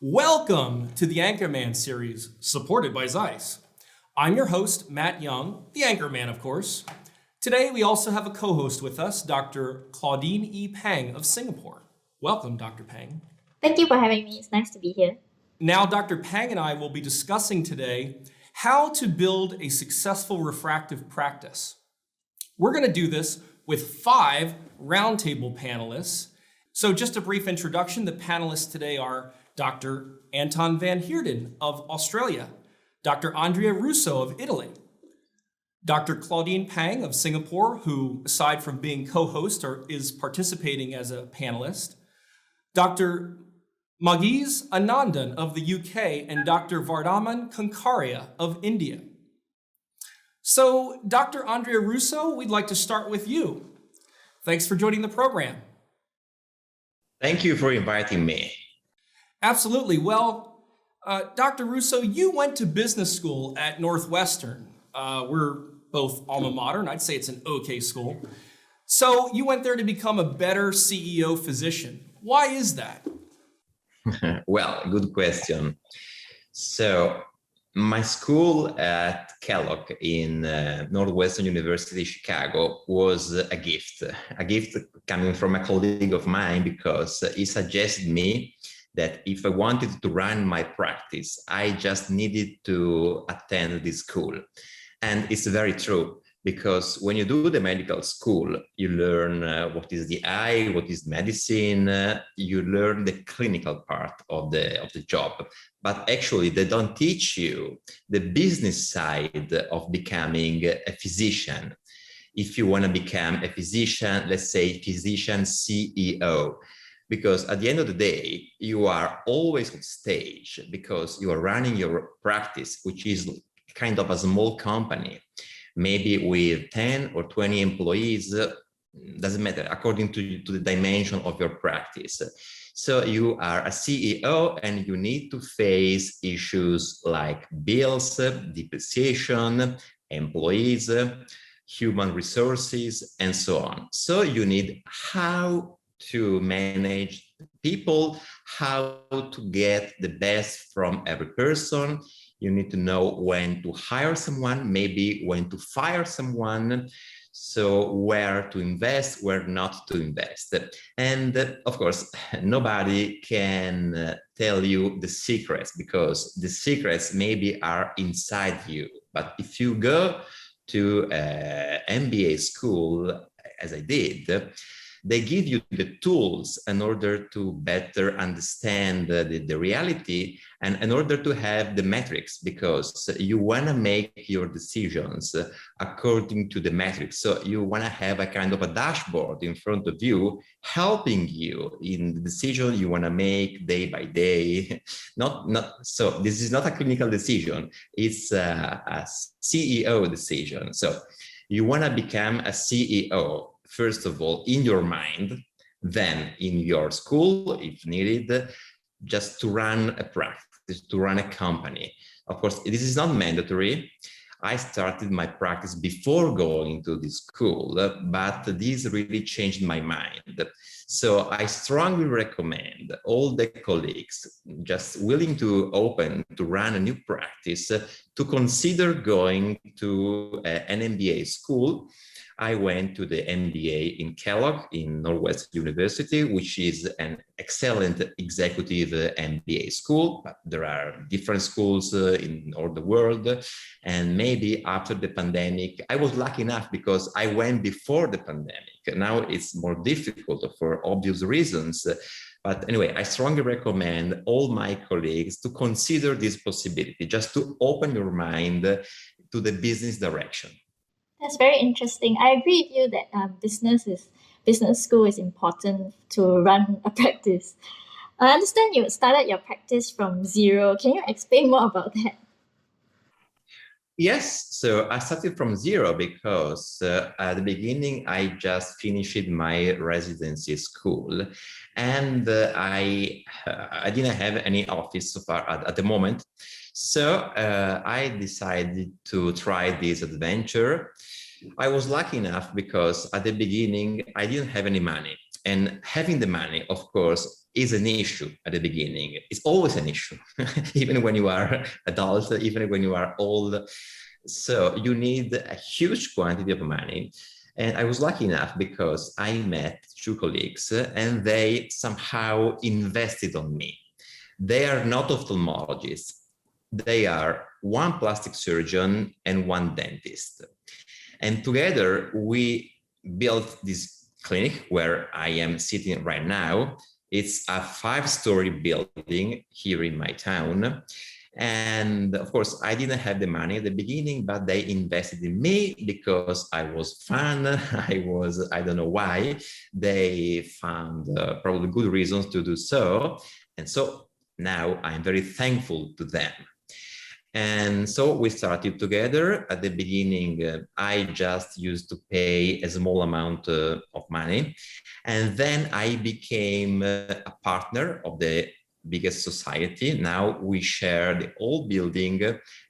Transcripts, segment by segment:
Welcome to the Anchorman series, supported by ZEISS. I'm your host, Matt Young, the Anchorman, of course. Today, we also have a co-host with us, Dr. Claudine Pang of Singapore. Welcome, Dr. Pang. Thank you for having me. It's nice to be here. Now, Dr. Pang and I will be discussing today how to build a successful refractive practice. We're going to do this with 5 roundtable panelists. So just a brief introduction, the panelists today are Dr. Anton van Heerden of Australia, Dr. Andrea Russo of Italy, Dr. Claudine Pang of Singapore, who, aside from being co-host, is participating as a panelist, Dr. Magizh Anandan of the UK, and Dr. Vadhaman Kankariya of India. So, Dr. Andrea Russo, we'd like to start with you. Thanks for joining the program. Thank you for inviting me. Absolutely. Well, Dr. Russo, you went to business school at Northwestern. We're both alma mater, and I'd say it's an okay school. So you went there to become a better CEO physician. Why is that? Well, good question. So my school at Kellogg in Northwestern University, Chicago, was a gift coming from a colleague of mine because he suggested me that if I wanted to run my practice, I just needed to attend this school. And it's very true, because when you do the medical school, you learn what is the eye, what is medicine, you learn the clinical part of the job. But actually, they don't teach you the business side of becoming a physician. If you want to become a physician, let's say physician CEO, because at the end of the day, you are always on stage because you are running your practice, which is kind of a small company, maybe with 10 or 20 employees, doesn't matter, according to the dimension of your practice. So you are a CEO and you need to face issues like bills, depreciation, employees, human resources, and so on. So you need how to manage people, how to get the best from every person. You need to know when to hire someone, maybe when to fire someone, so where to invest, where not to invest. And of course, nobody can tell you the secrets, because the secrets maybe are inside you. But if you go to an MBA school, as I did, they give you the tools in order to better understand the reality and in order to have the metrics, because you want to make your decisions according to the metrics. So you want to have a kind of a dashboard in front of you, helping you in the decision you want to make day by day. So this is not a clinical decision, it's a CEO decision. So you want to become a CEO, first of all, in your mind, then in your school, if needed, just to run a practice, to run a company. Of course, this is not mandatory. I started my practice before going to this school, but this really changed my mind. So I strongly recommend all the colleagues just willing to run a new practice to consider going to an MBA school. I went to the MBA in Kellogg in Northwestern University, which is an excellent executive MBA school. But there are different schools in all the world. And maybe after the pandemic, I was lucky enough because I went before the pandemic. Now it's more difficult for obvious reasons. But anyway, I strongly recommend all my colleagues to consider this possibility, just to open your mind to the business direction. That's very interesting. I agree with you that business school is important to run a practice. I understand you started your practice from zero. Can you explain more about that? Yes, so I started from zero because at the beginning I just finished my residency school, and I didn't have any office so far at the moment. So I decided to try this adventure. I was lucky enough because at the beginning I didn't have any money, and having the money, of course, is an issue at the beginning. It's always an issue, even when you are adult, even when you are old. So you need a huge quantity of money. And I was lucky enough because I met two colleagues and they somehow invested on me. They are not ophthalmologists. They are one plastic surgeon and one dentist. And together we built this clinic where I am sitting right now. It's a 5-story building here in my town. And of course, I didn't have the money at the beginning, but they invested in me because I was fun. I don't know why. They found probably good reasons to do so. And so now I'm very thankful to them. And so we started together. At the beginning, I just used to pay a small amount of money. And then I became a partner of the biggest society. Now we share the whole building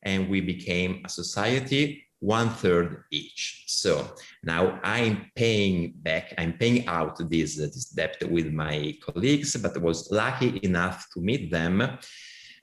and we became a society, 1/3 each. So now I'm paying out this debt with my colleagues, but I was lucky enough to meet them.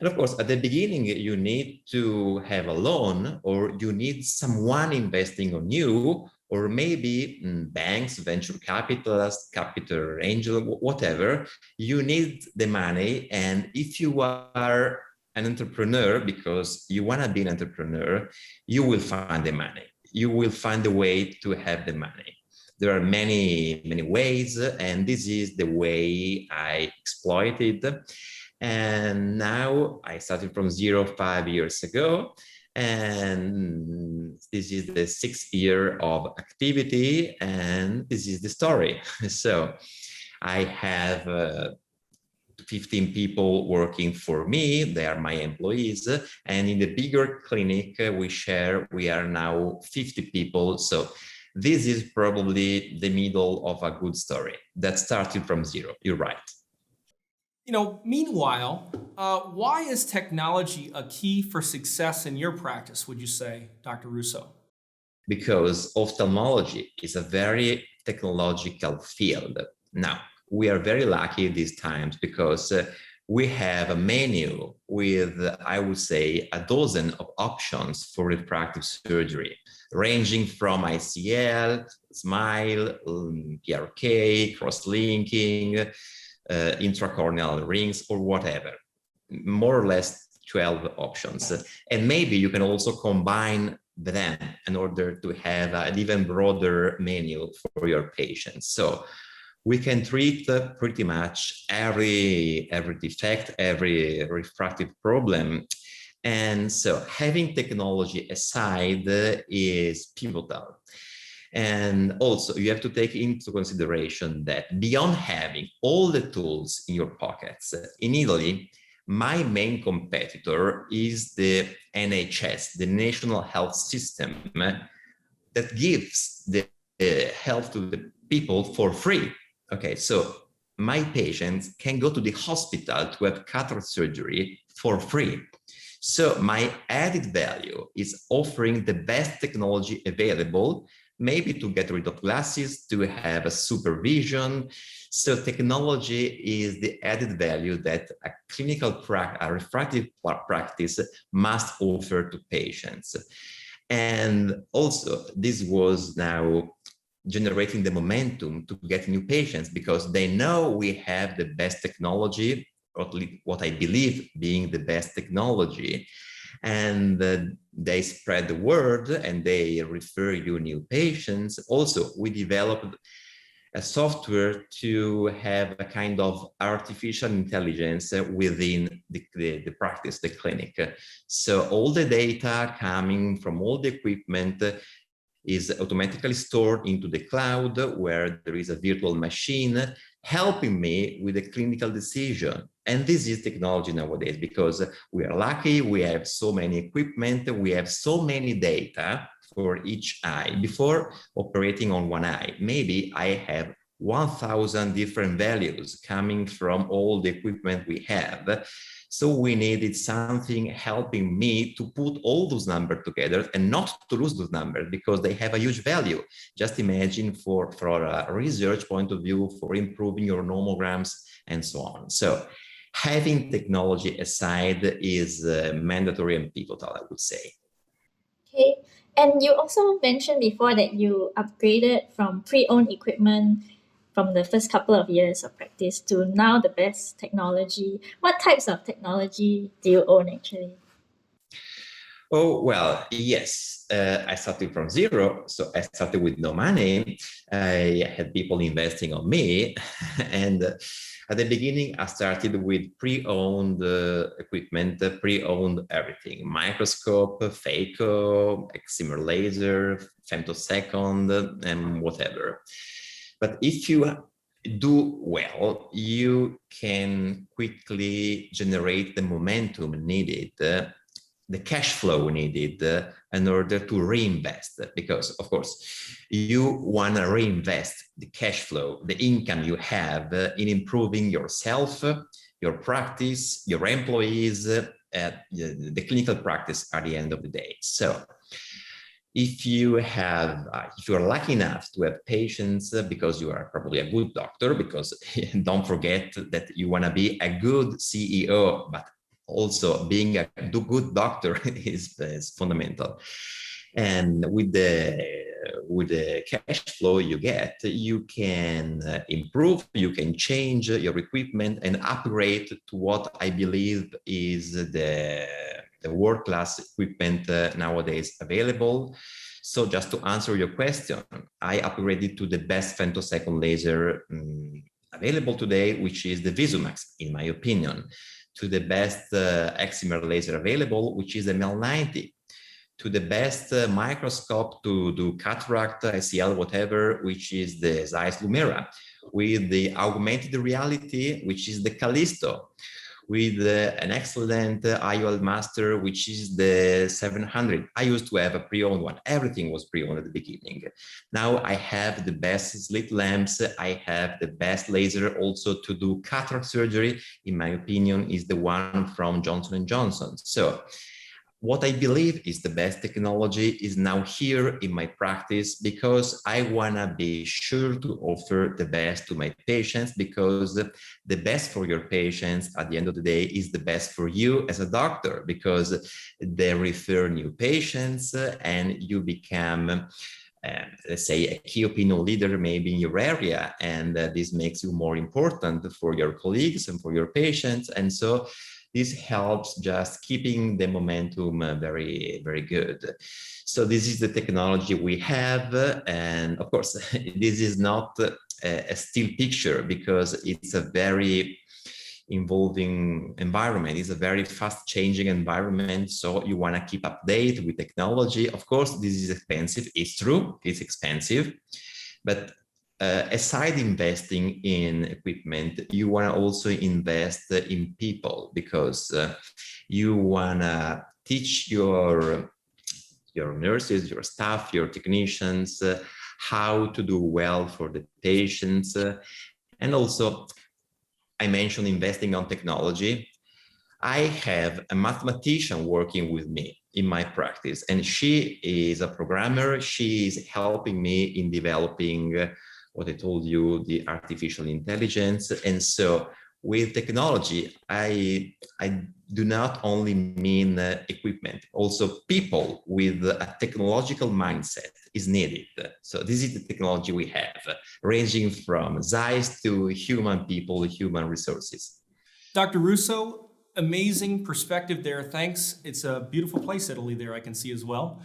And of course, at the beginning, you need to have a loan or you need someone investing on you, or maybe banks, venture capitalists, capital angel, whatever. You need the money. And if you are an entrepreneur, because you want to be an entrepreneur, you will find the money. You will find a way to have the money. There are many, many ways, and this is the way I exploited. And now I started from zero 5 years ago, and this is the 6th year of activity, and this is the story. So I have 15 people working for me. They are my employees. And in the bigger clinic we are now 50 people. So this is probably the middle of a good story that started from zero. You're right. Meanwhile, why is technology a key for success in your practice, would you say, Dr. Russo? Because ophthalmology is a very technological field. Now, we are very lucky these times because we have a menu with, I would say, a dozen of options for refractive surgery, ranging from ICL, SMILE, PRK, cross-linking, intracorneal rings, or whatever, more or less 12 options. And maybe you can also combine them in order to have an even broader menu for your patients. So we can treat pretty much every defect, every refractive problem. And so having technology aside is pivotal. And also you have to take into consideration that beyond having all the tools in your pockets, in Italy, my main competitor is the NHS, the National Health System, that gives the health to the people for free. Okay, so my patients can go to the hospital to have cataract surgery for free. So my added value is offering the best technology available, maybe to get rid of glasses, to have a supervision. So technology is the added value that a a refractive practice must offer to patients. And also, this was now generating the momentum to get new patients because they know we have the best technology, or at least what I believe being the best technology. And they spread the word and they refer you new patients. Also, we developed a software to have a kind of artificial intelligence within the practice, the clinic. So all the data coming from all the equipment is automatically stored into the cloud, where there is a virtual machine helping me with a clinical decision. And this is technology nowadays because we are lucky, we have so many equipment, we have so many data for each eye. Before operating on one eye, maybe I have 1,000 different values coming from all the equipment we have. So we needed something helping me to put all those numbers together and not to lose those numbers because they have a huge value. Just imagine for a research point of view, for improving your nomograms and so on. So having technology aside is mandatory and pivotal, I would say. Okay. And you also mentioned before that you upgraded from pre-owned equipment from the first couple of years of practice to now the best technology. What types of technology do you own actually? Oh, well, yes. I started from zero. So I started with no money. I had people investing on me. And at the beginning, I started with pre-owned equipment, pre-owned everything: microscope, phaco, excimer laser, femtosecond, and whatever. But if you do well, you can quickly generate the momentum needed, the cash flow needed in order to reinvest, because of course you want to reinvest the cash flow, the income you have in improving yourself, your practice, your employees, the clinical practice at the end of the day. So if you are lucky enough to have patients, because you are probably a good doctor, because don't forget that you want to be a good CEO, but also being a good doctor is fundamental. And with the cash flow you get, you can improve, you can change your equipment and upgrade to what I believe is the world-class equipment nowadays available. So just to answer your question, I upgraded to the best femtosecond laser available today, which is the VisuMax, in my opinion, to the best excimer laser available, which is the MEL90, to the best microscope to do cataract, ICL, whatever, which is the ZEISS Lumera, with the augmented reality, which is the Callisto, with an excellent IOL master, which is the 700. I used to have a pre-owned one. Everything was pre-owned at the beginning. Now I have the best slit lamps. I have the best laser also to do cataract surgery. In my opinion, is the one from Johnson & Johnson. So what I believe is the best technology is now here in my practice, because I want to be sure to offer the best to my patients, because the best for your patients at the end of the day is the best for you as a doctor, because they refer new patients and you become let's say a key opinion leader maybe in your area, and this makes you more important for your colleagues and for your patients. And so this helps just keeping the momentum very, very good. So this is the technology we have. And of course, this is not a still picture, because it's a very involving environment. It's a very fast changing environment. So you want to keep update with technology. Of course, this is expensive. It's true, it's expensive. But aside investing in equipment, you want to also invest in people, because you want to teach your nurses, your staff, your technicians how to do well for the patients. And also, I mentioned investing on technology. I have a mathematician working with me in my practice, and she is a programmer. She is helping me in developing what I told you, the artificial intelligence. And so with technology, I do not only mean equipment, also people with a technological mindset is needed. So this is the technology we have, ranging from ZEISS to human people, human resources. Dr. Russo, amazing perspective there. Thanks. It's a beautiful place, Italy, there I can see as well.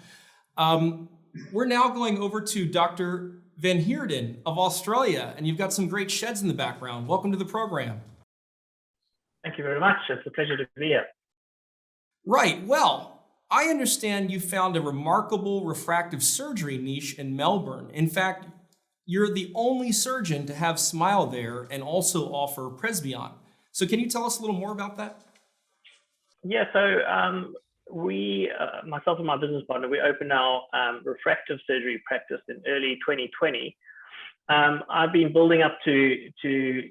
We're now going over to Dr. Van Heerden of Australia, and you've got some great sheds in the background. Welcome to the program. Thank you very much. It's a pleasure to be here. Right. Well, I understand you found a remarkable refractive surgery niche in Melbourne. In fact, you're the only surgeon to have SMILE there and also offer Presbyon. So can you tell us a little more about that? Yeah, so we, myself and my business partner, we opened our refractive surgery practice in early 2020. I've been building up to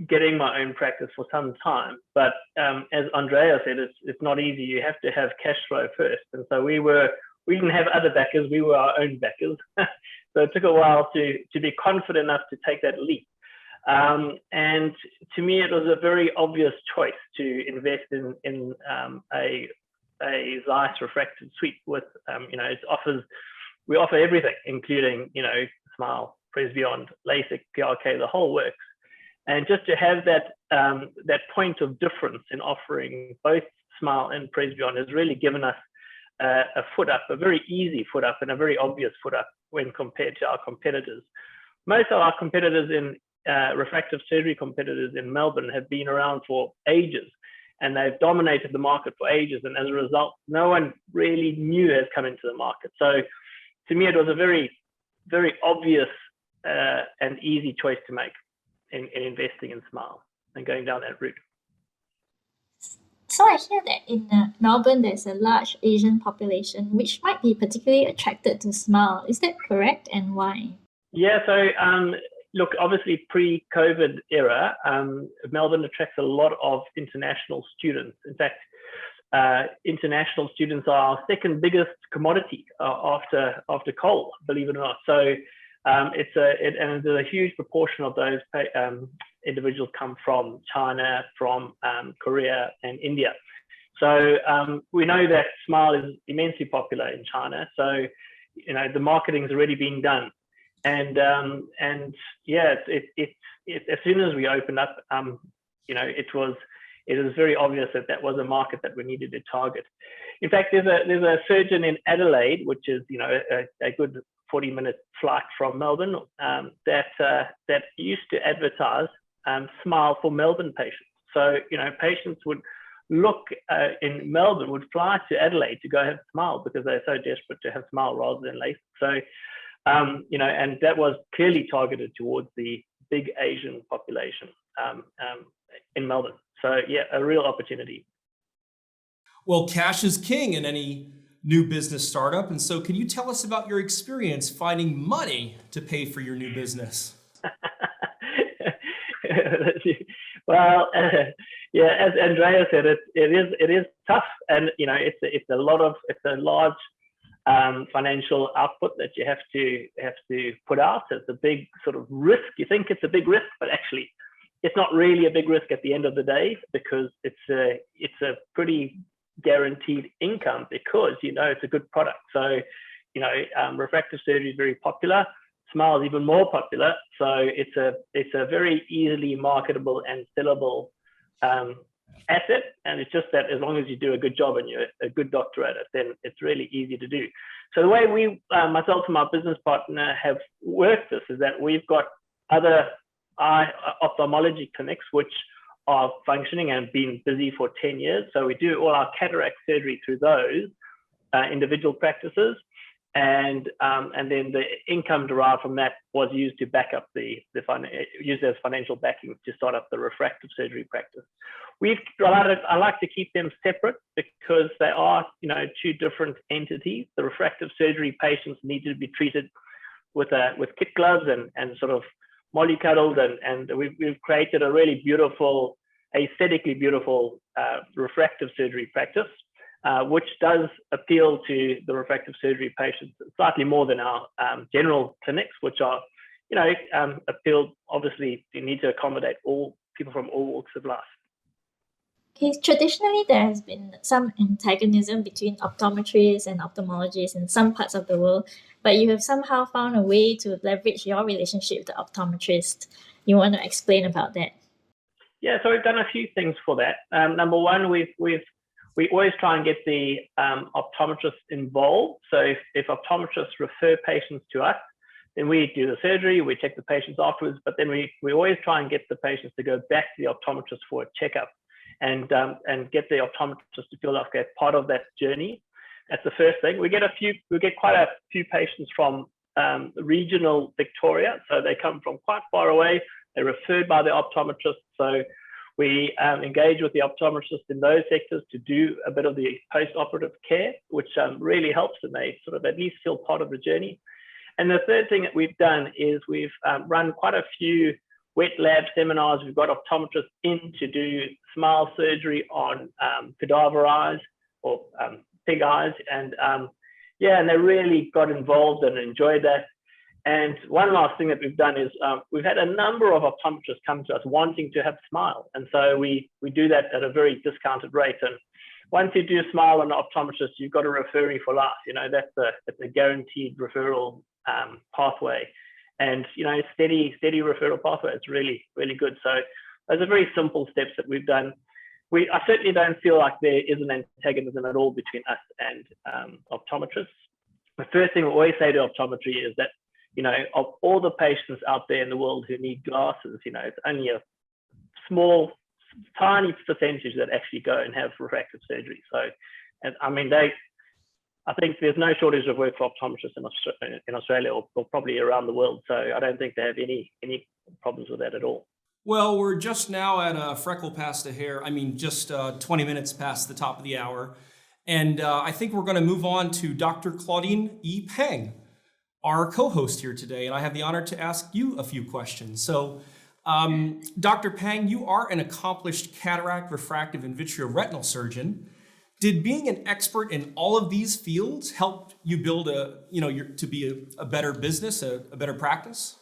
getting my own practice for some time. But as Andrea said, it's not easy. You have to have cash flow first. And so we didn't have other backers. We were our own backers. So it took a while to be confident enough to take that leap. And to me, it was a very obvious choice to invest in a ZEISS refractive suite with, we offer everything, including, SMILE, Presbeyond, LASIK, PRK, the whole works. And just to have that point of difference in offering both SMILE and Presbeyond has really given us a foot up, a very easy foot up and a very obvious foot up when compared to our competitors. Most of our competitors refractive surgery competitors in Melbourne have been around for ages, and they've dominated the market for ages. And as a result, no one really new has come into the market. So to me, it was a very, very obvious and easy choice to make in investing in SMILE and going down that route. So I hear that in Melbourne, there's a large Asian population, which might be particularly attracted to SMILE. Is that correct, and why? Yeah, so look, obviously pre-COVID era, Melbourne attracts a lot of international students. In fact, international students are our second biggest commodity after coal, believe it or not. So it's a huge proportion of those individuals come from China, from Korea and India. So we know that SMILE is immensely popular in China. So, the marketing's already been done. And yeah, as soon as we opened up, it was very obvious that was a market that we needed to target. In fact, there's a surgeon in Adelaide, which is a good 40-minute flight from Melbourne, that used to advertise SMILE for Melbourne patients. So patients would look in Melbourne, would fly to Adelaide to go have SMILE because they're so desperate to have SMILE rather than LASIK. So and that was clearly targeted towards the big Asian population in Melbourne. So yeah, a real opportunity. Well, cash is king in any new business startup. And so can you tell us about your experience finding money to pay for your new business? Well, yeah, as Andrea said, it is tough, and it's a large financial output that you have to put out. It's a big sort of risk. You think it's a big risk, but actually, it's not really a big risk at the end of the day, because it's a pretty guaranteed income because it's a good product. So refractive surgery is very popular. SMILE is even more popular. So it's a very easily marketable and sellable asset, and it's just that as long as you do a good job and you're a good doctor at it, then it's really easy to do. So the way we, myself and my business partner, have worked this is that we've got other eye ophthalmology clinics which are functioning and been busy for 10 years. So we do all our cataract surgery through those individual practices, and then the income derived from that was used to back up used as financial backing to start up the refractive surgery practice. I like to keep them separate because they are two different entities. The refractive surgery patients need to be treated with kit gloves and sort of mollycoddled, and we've created a really beautiful, aesthetically beautiful refractive surgery practice, which does appeal to the refractive surgery patients slightly more than our general clinics, which are, appeal, obviously, you need to accommodate all people from all walks of life. Okay, traditionally there has been some antagonism between optometrists and ophthalmologists in some parts of the world, but you have somehow found a way to leverage your relationship with the optometrist. You want to explain about that? Yeah, so we've done a few things for that. Number one, we always try and get the optometrist involved. So if optometrists refer patients to us, then we do the surgery, we check the patients afterwards, but then we always try and get the patients to go back to the optometrist for a checkup and get the optometrist to feel like they're part of that journey. That's the first thing. We get quite a few patients from regional Victoria, so they come from quite far away. They're referred by the optometrist, so we engage with the optometrist in those sectors to do a bit of the post-operative care, which really helps, and they sort of at least feel part of the journey. And the third thing that we've done is we've run quite a few wet lab seminars. We've got optometrists in to do smile surgery on cadaver eyes or pig eyes. And and they really got involved and enjoyed that. And one last thing that we've done is we've had a number of optometrists come to us wanting to have Smile. And so we do that at a very discounted rate. And once you do Smile on an optometrist, you've got a referring for life. That's a guaranteed referral pathway. And, steady referral pathway. It's really, really good. So those are very simple steps that we've done. I certainly don't feel like there is an antagonism at all between us and optometrists. The first thing we always say to optometry is that, of all the patients out there in the world who need glasses, it's only a small, tiny percentage that actually go and have refractive surgery. So, I think there's no shortage of work for optometrists in Australia or probably around the world. So I don't think they have any problems with that at all. Well, we're just now at a freckle past a hair. Just 20 minutes past the top of the hour. And I think we're going to move on to Dr. Claudine E. Pang, our co-host here today. And I have the honor to ask you a few questions. So, Dr. Pang, you are an accomplished cataract, refractive, and vitreoretinal surgeon. Did being an expert in all of these fields help you build to be a better business, a better practice?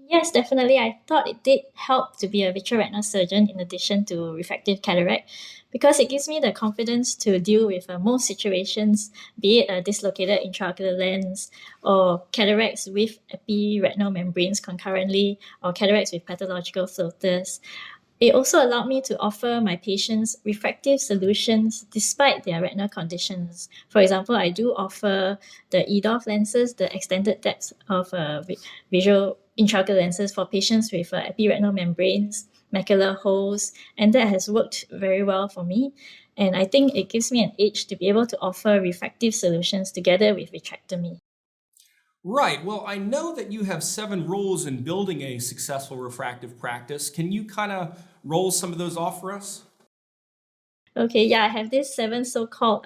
Yes, definitely. I thought it did help to be a vitreoretinal surgeon in addition to refractive cataract, because it gives me the confidence to deal with most situations, be it a dislocated intraocular lens or cataracts with epiretinal membranes concurrently or cataracts with pathological floaters. It also allowed me to offer my patients refractive solutions despite their retinal conditions. For example, I do offer the EDOF lenses, the extended depth of visual intraocular lenses for patients with epiretinal membranes, macular holes, and that has worked very well for me. And I think it gives me an edge to be able to offer refractive solutions together with vitrectomy. Right. Well, I know that you have 7 rules in building a successful refractive practice. Can you kind of roll some of those off for us? Okay, yeah, I have these 7 so-called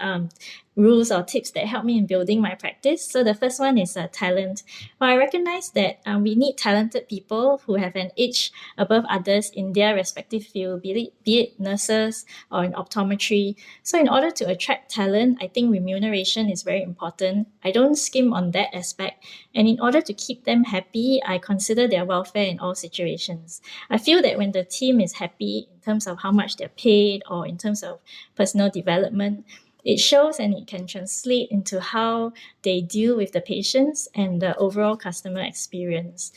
rules or tips that help me in building my practice. So the first one is talent. Well, I recognize that we need talented people who have an edge above others in their respective field, be it nurses or in optometry. So in order to attract talent, I think remuneration is very important. I don't skim on that aspect. And in order to keep them happy, I consider their welfare in all situations. I feel that when the team is happy in terms of how much they're paid or in terms of personal development, it shows and it can translate into how they deal with the patients and the overall customer experience.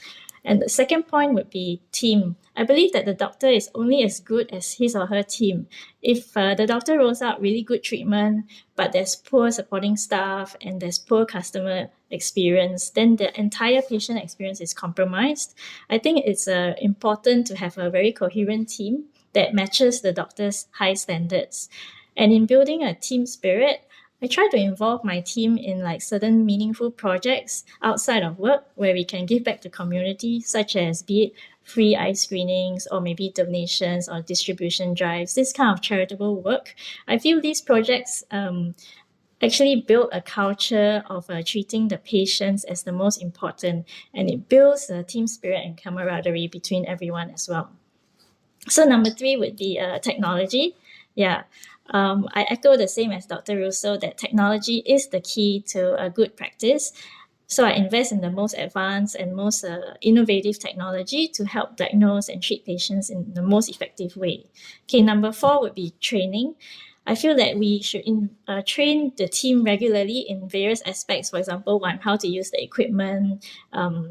And the second point would be team. I believe that the doctor is only as good as his or her team. If the doctor rolls out really good treatment, but there's poor supporting staff and there's poor customer experience, then the entire patient experience is compromised. I think it's important to have a very coherent team that matches the doctor's high standards. And in building a team spirit, I try to involve my team in certain meaningful projects outside of work where we can give back to community, such as be it free eye screenings or maybe donations or distribution drives, this kind of charitable work. I feel these projects actually build a culture of treating the patients as the most important, and it builds a team spirit and camaraderie between everyone as well. So number 3 would be technology. Yeah. I echo the same as Dr. Russo that technology is the key to a good practice. So I invest in the most advanced and most innovative technology to help diagnose and treat patients in the most effective way. Okay, number 4 would be training. I feel that we should train the team regularly in various aspects. For example, how to use the equipment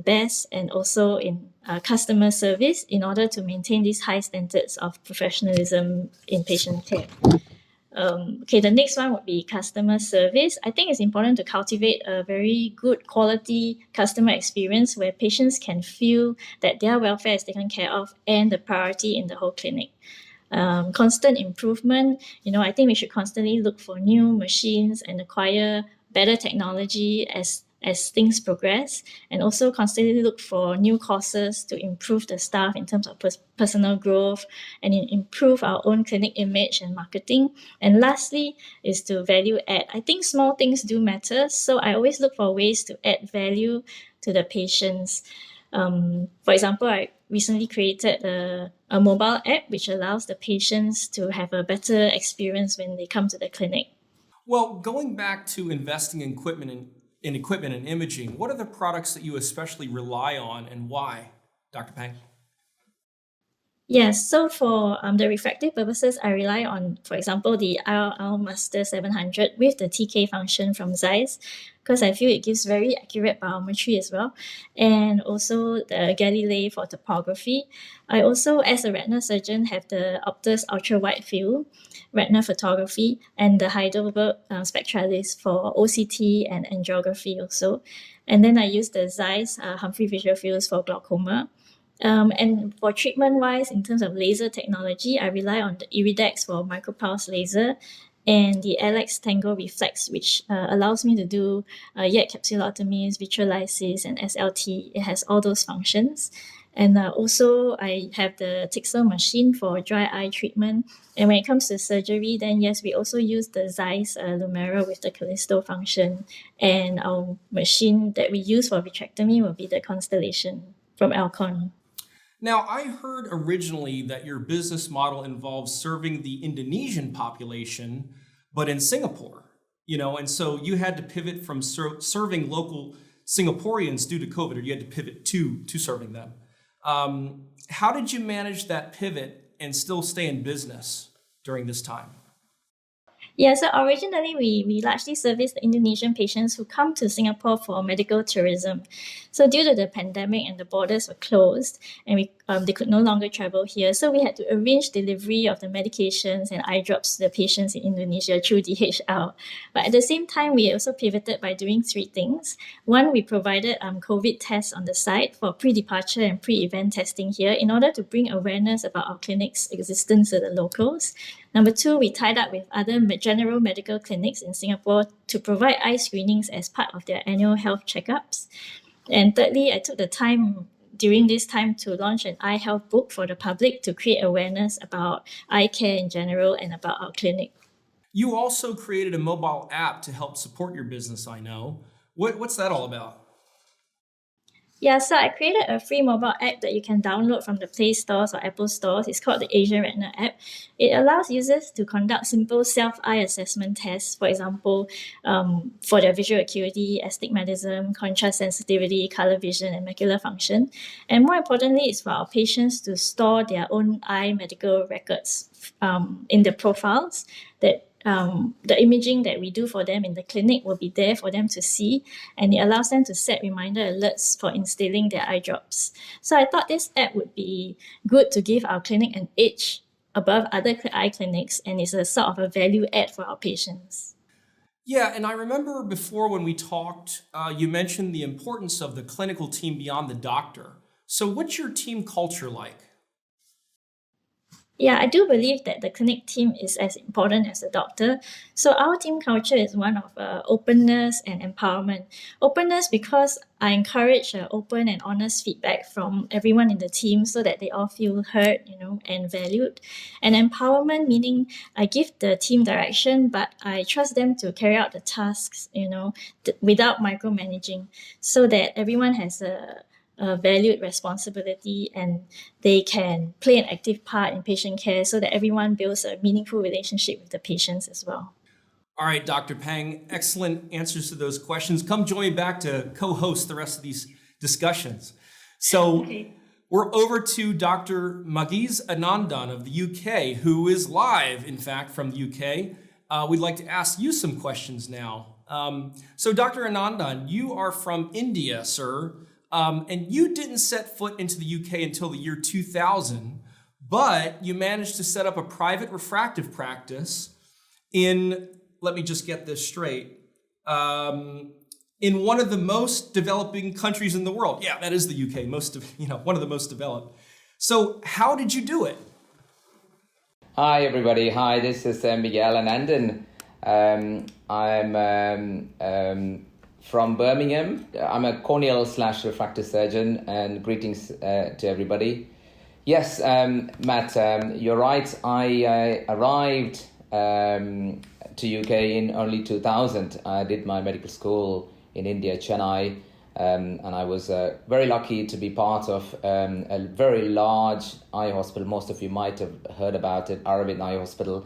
best, and also in customer service in order to maintain these high standards of professionalism in patient care. The next one would be customer service. I think it's important to cultivate a very good quality customer experience where patients can feel that their welfare is taken care of and the priority in the whole clinic. Constant improvement, I think we should constantly look for new machines and acquire better technology as things progress, and also constantly look for new courses to improve the staff in terms of personal growth and improve our own clinic image and marketing. And lastly is to value add. I think small things do matter, so I always look for ways to add value to the patients. For example, recently created a mobile app which allows the patients to have a better experience when they come to the clinic. Well, going back to investing in equipment and imaging, what are the products that you especially rely on and why, Dr. Pang? Yes, so for the refractive purposes, I rely on, for example, the IRL Master 700 with the TK function from ZEISS, because I feel it gives very accurate biometry as well, and also the Galilei for topography. I also, as a retina surgeon, have the Optus ultra wide field retina photography and the Heidelberg Spectralis for OCT and angiography also. And then I use the ZEISS Humphrey visual fields for glaucoma. And for treatment-wise, in terms of laser technology, I rely on the Iridex for micropulse laser and the Alex Tango Reflex, which allows me to do yet capsulotomies, vitreolysis, and SLT. It has all those functions. And also, I have the Tixel machine for dry eye treatment. And when it comes to surgery, then yes, we also use the ZEISS Lumera with the Callisto function. And our machine that we use for vitrectomy will be the Constellation from Alcon. Now, I heard originally that your business model involves serving the Indonesian population, but in Singapore, and so you had to pivot from serving local Singaporeans due to COVID, or you had to pivot to serving them. How did you manage that pivot and still stay in business during this time? Yeah, so originally we largely service the Indonesian patients who come to Singapore for medical tourism. So due to the pandemic and the borders were closed and they could no longer travel here, so we had to arrange delivery of the medications and eye drops to the patients in Indonesia through DHL. But at the same time, we also pivoted by doing three things. One, we provided COVID tests on the site for pre-departure and pre-event testing here in order to bring awareness about our clinic's existence to the locals. Number two, we tied up with other general medical clinics in Singapore to provide eye screenings as part of their annual health checkups. And thirdly, I took the time during this time to launch an eye health book for the public to create awareness about eye care in general and about our clinic. You also created a mobile app to help support your business, I know. What's that all about? Yeah, so I created a free mobile app that you can download from the Play Stores or Apple Stores. It's called the Asian Retina app. It allows users to conduct simple self-eye assessment tests, for example, for their visual acuity, astigmatism, contrast sensitivity, color vision, and macular function. And more importantly, it's for our patients to store their own eye medical records in their profiles that the imaging that we do for them in the clinic will be there for them to see, and it allows them to set reminder alerts for instilling their eye drops. So I thought this app would be good to give our clinic an edge above other eye clinics, and it's a sort of a value add for our patients. Yeah, and I remember before when we talked, you mentioned the importance of the clinical team beyond the doctor. So what's your team culture like? Yeah, I do believe that the clinic team is as important as the doctor. So our team culture is one of openness and empowerment. Openness because I encourage open and honest feedback from everyone in the team so that they all feel heard, and valued. And empowerment meaning I give the team direction, but I trust them to carry out the tasks, without micromanaging, so that everyone has a valued responsibility and they can play an active part in patient care so that everyone builds a meaningful relationship with the patients as well. All right, Dr. Pang, excellent answers to those questions. Come join me back to co-host the rest of these discussions. So we're over to Dr. Magizh Anandan of the UK, who is live, in fact, from the UK. We'd like to ask you some questions now. So Dr. Anandan, you are from India, sir. And you didn't set foot into the UK until the year 2000, but you managed to set up a private refractive practice in, let me just get this straight, in one of the most developing countries in the world. Yeah, that is the UK, one of the most developed. So how did you do it? Hi, everybody. Hi, this is Magizh Anandan. I'm from Birmingham. I'm a corneal/refractive surgeon, and greetings to everybody. Yes, Matt, you're right. I arrived to UK in only 2000. I did my medical school in India, Chennai, And I was very lucky to be part of a very large eye hospital. Most of you might have heard about it, Aravind Eye Hospital,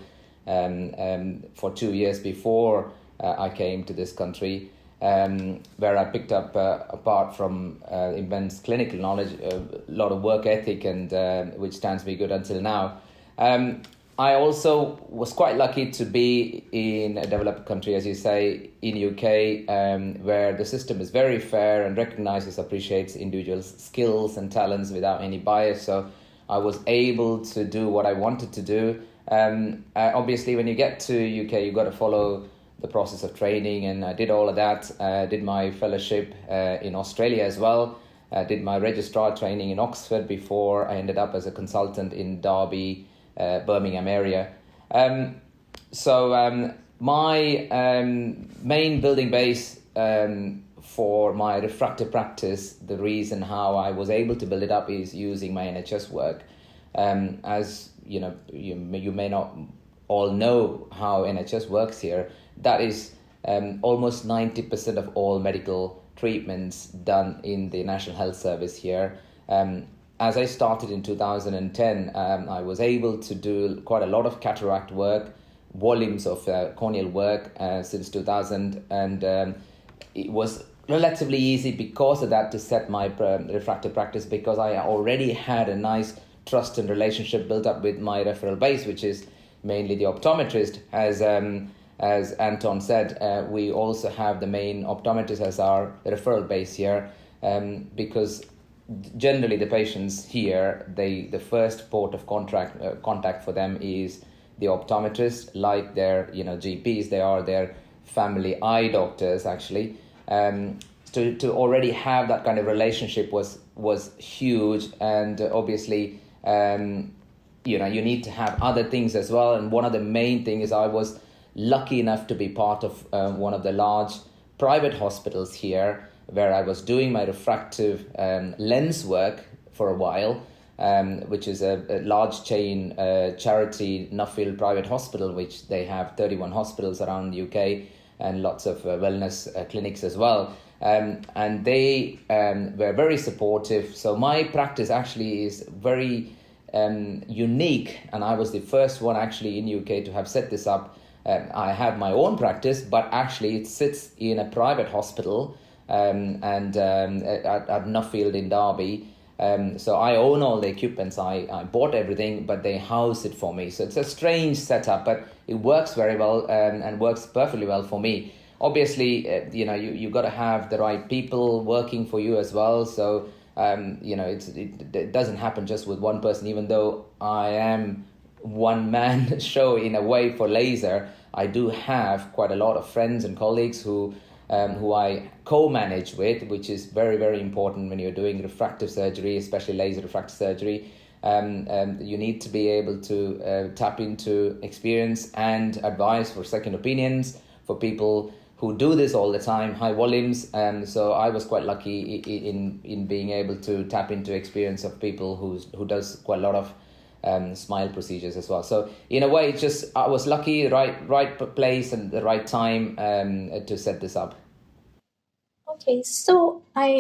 for 2 years before I came to this country, where I picked up, apart from immense clinical knowledge, a lot of work ethic, and which stands me good until now. I also was quite lucky to be in a developed country, as you say, in UK, where the system is very fair and recognizes, appreciates individuals' skills and talents without any bias. So I was able to do what I wanted to do. Obviously, when you get to UK, you've got to follow the process of training, and I did all of that. Did my fellowship in Australia as well. Did my registrar training in Oxford before I ended up as a consultant in Derby, Birmingham area. So my main building base for my refractive practice, the reason how I was able to build it up is using my NHS work. As you know, you may not all know how NHS works here. That is almost 90% of all medical treatments done in the National Health Service here. As I started in 2010, I was able to do quite a lot of cataract work, volumes of corneal work since 2000, and it was relatively easy because of that to set my refractive practice, because I already had a nice trust and relationship built up with my referral base, which is mainly the optometrist. As Anton said, we also have the main optometrist as our referral base here, because generally the patients here, the first port of contact for them is the optometrist, like their GPs. They are their family eye doctors actually. To already have that kind of relationship was huge, and obviously you need to have other things as well. And one of the main things is I was lucky enough to be part of one of the large private hospitals here, where I was doing my refractive lens work for a while, which is a large chain charity Nuffield private hospital, which they have 31 hospitals around the UK and lots of wellness clinics as well. And they were very supportive. So my practice actually is very unique, and I was the first one actually in UK to have set this up. I have my own practice, but actually it sits in a private hospital and at Nuffield in Derby. So I own all the equipments. I bought everything, but they house it for me. So it's a strange setup, but it works very well and works perfectly well for me. Obviously, you got to have the right people working for you as well. So it doesn't happen just with one person. Even though I am one man show in a way for laser, I do have quite a lot of friends and colleagues who I co-manage with, which is very, very important when you're doing refractive surgery, especially laser refractive surgery. You need to be able to tap into experience and advice for second opinions for people who do this all the time, high volumes. So I was quite lucky in being able to tap into experience of people who does quite a lot of smile procedures as well. So in a way, it's just I was lucky, right place and the right time to set this up. Okay, so I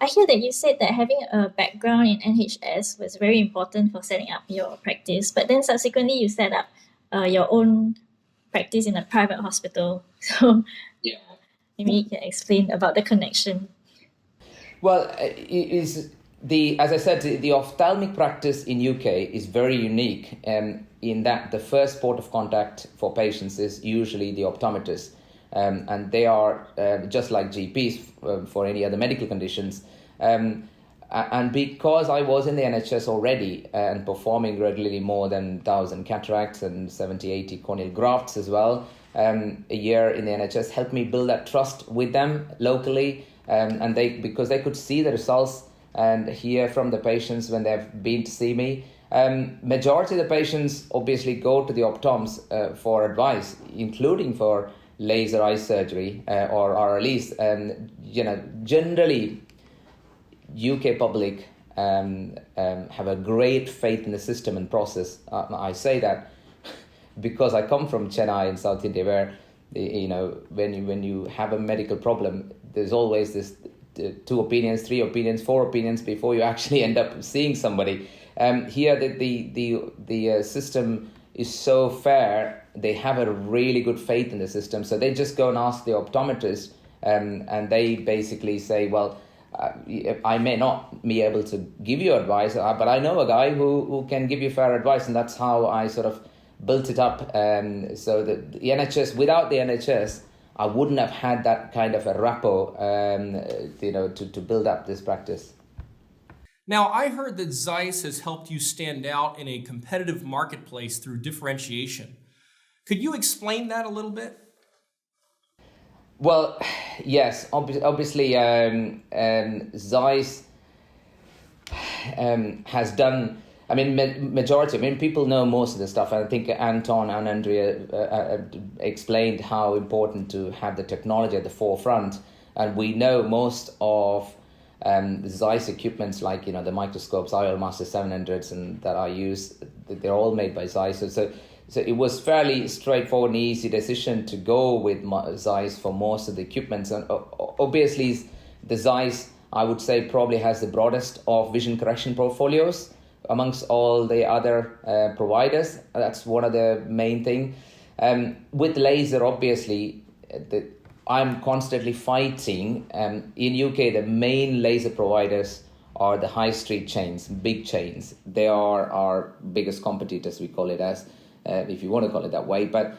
hear that you said that having a background in NHS was very important for setting up your practice, but then subsequently you set up your own practice in a private hospital. So yeah, maybe you can explain about the connection. Well, as I said, the ophthalmic practice in UK is very unique in that the first port of contact for patients is usually the optometrist. And they are just like GPs for any other medical conditions. And because I was in the NHS already and performing regularly more than 1,000 cataracts and 70, 80 corneal grafts as well, a year in the NHS helped me build that trust with them locally. And because they could see the results and hear from the patients when they've been to see me. Majority of the patients obviously go to the optoms for advice, including for laser eye surgery or RLEs. Generally, UK public have a great faith in the system and process. I say that because I come from Chennai in South India, where when you have a medical problem, there's always this 2 opinions, 3 opinions, 4 opinions before you actually end up seeing somebody. Here, the system is so fair. They have a really good faith in the system, so they just go and ask the optometrist, and they basically say, well, I may not be able to give you advice, but I know a guy who can give you fair advice, and that's how I sort of built it up. So that the NHS, without the NHS, I wouldn't have had that kind of a rapport, to build up this practice. Now, I heard that ZEISS has helped you stand out in a competitive marketplace through differentiation. Could you explain that a little bit? Well, yes, obviously, ZEISS has done, majority, people know most of the stuff. I think Anton and Andrea explained how important to have the technology at the forefront. And we know most of the ZEISS equipments, like, the microscopes, IOL Master 700s, and that I use, they're all made by ZEISS. So it was fairly straightforward and easy decision to go with ZEISS for most of the equipments. And obviously, the ZEISS, I would say, probably has the broadest of vision correction portfolios amongst all the other providers. That's one of the main thing. With laser, obviously, I'm constantly fighting. In UK, the main laser providers are the high street chains, big chains. They are our biggest competitors, we call it as, if you want to call it that way. But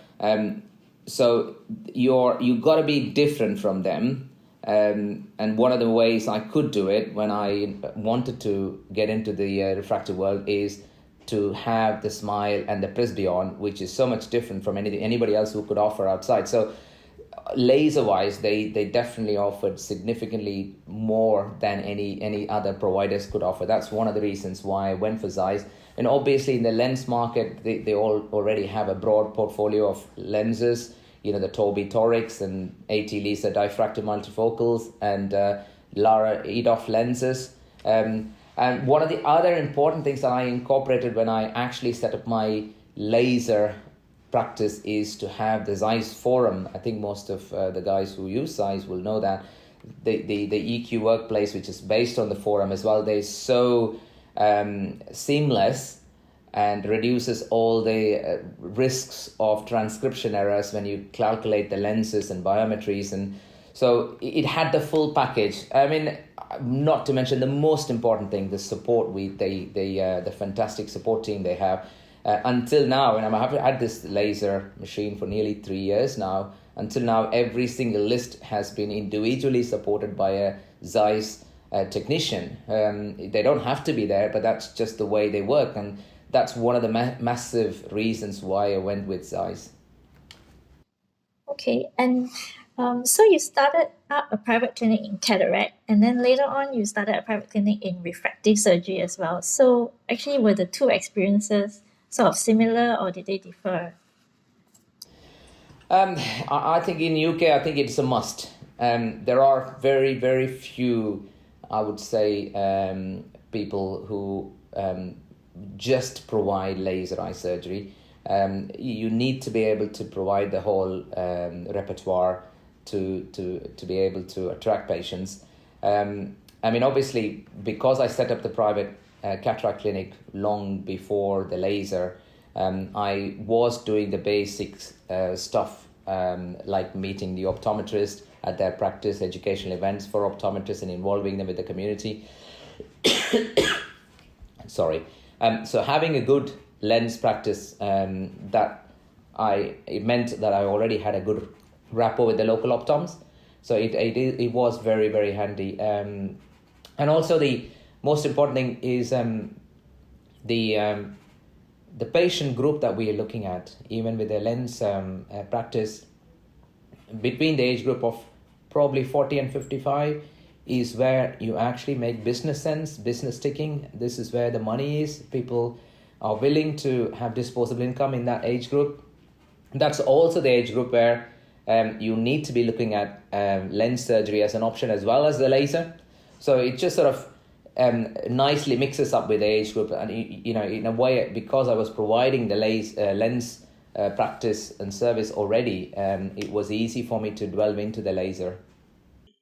so you got to be different from them. And one of the ways I could do it when I wanted to get into the refractive world is to have the SMILE and the Presbyon, which is so much different from anybody else who could offer outside. So laser-wise, they definitely offered significantly more than any other providers could offer. That's one of the reasons why I went for ZEISS. And obviously in the lens market, they all already have a broad portfolio of lenses, the Tobii Torics and AT laser diffractive multifocals and Lara EDOF lenses. And one of the other important things that I incorporated when I actually set up my laser practice is to have the ZEISS forum. I think most of the guys who use ZEISS will know that. The EQ workplace, which is based on the forum as well, they're so seamless and reduces all the risks of transcription errors when you calculate the lenses and biometries. And so it had the full package. Not to mention the most important thing, the support, the fantastic support team they have. Until now, and I've had this laser machine for nearly 3 years now, until now, every single list has been individually supported by a ZEISS technician. They don't have to be there, but that's just the way they work. And that's one of the massive reasons why I went with ZEISS. Okay, and so you started up a private clinic in cataract, and then later on you started a private clinic in refractive surgery as well. So actually, were the two experiences sort of similar, or did they differ? I think in UK, I think it's a must. There are very, very few, I would say, people who just provide laser eye surgery. You need to be able to provide the whole repertoire to be able to attract patients. Obviously, because I set up the private cataract clinic long before the laser, I was doing the basics stuff, like meeting the optometrist at their practice, educational events for optometrists, and involving them with the community. Sorry. So having a good lens practice, it meant that I already had a good rapport with the local optoms. So it was very, very handy. And also the most important thing is the patient group that we are looking at, even with the lens practice, between the age group of probably 40 and 55 is where you actually make business sense, business ticking. This is where the money is. People are willing to have disposable income in that age group. That's also the age group where you need to be looking at lens surgery as an option as well as the laser. So it just sort of nicely mixes up with the age group. And, in a way, because I was providing the lens practice and service already, it was easy for me to delve into the laser.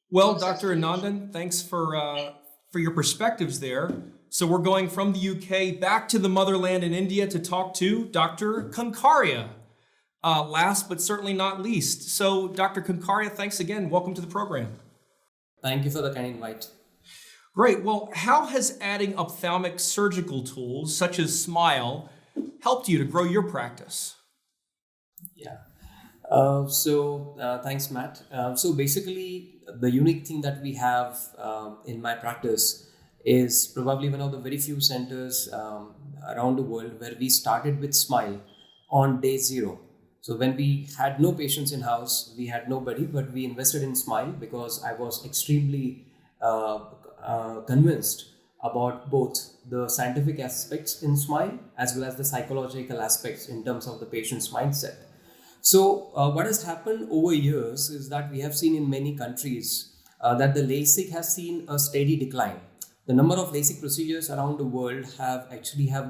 Well, Dr. Anandan, thanks for your perspectives there. So we're going from the UK back to the motherland in India to talk to Dr. Kankariya. Last but certainly not least. So Dr. Kankariya, thanks again. Welcome to the program. Thank you for the kind invite. Great. Well, how has adding ophthalmic surgical tools such as SMILE helped you to grow your practice? Yeah. Thanks, Matt. So basically, the unique thing that we have in my practice is probably one of the very few centers around the world where we started with SMILE on day zero. So when we had no patients in house, we had nobody, but we invested in SMILE because I was extremely convinced about both the scientific aspects in SMILE as well as the psychological aspects in terms of the patient's mindset. So what has happened over years is that we have seen in many countries that the LASIK has seen a steady decline. The number of LASIK procedures around the world have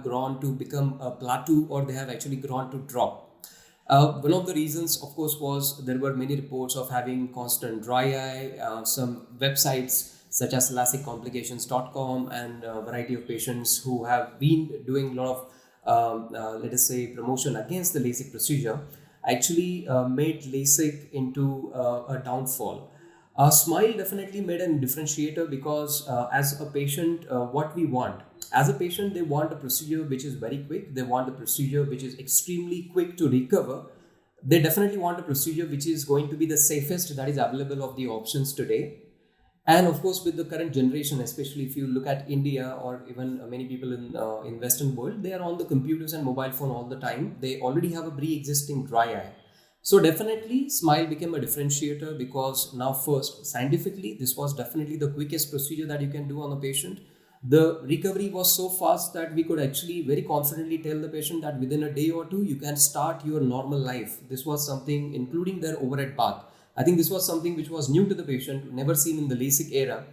grown to become a plateau, or they have actually grown to drop. One of the reasons, of course, was there were many reports of having constant dry eye. Some websites such as LASIKcomplications.com and a variety of patients who have been doing a lot of, let us say, promotion against the LASIK procedure actually made LASIK into a downfall. SMILE definitely made a differentiator because as a patient, what we want, as a patient, they want a procedure which is very quick. They want a procedure which is extremely quick to recover. They definitely want a procedure which is going to be the safest that is available of the options today. And of course, with the current generation, especially if you look at India or even many people in Western world, they are on the computers and mobile phone all the time. They already have a pre-existing dry eye. So definitely SMILE became a differentiator because now first, scientifically, this was definitely the quickest procedure that you can do on a patient. The recovery was so fast that we could actually very confidently tell the patient that within a day or two, you can start your normal life. This was something including their overhead bath. I think this was something which was new to the patient, never seen in the LASIK era.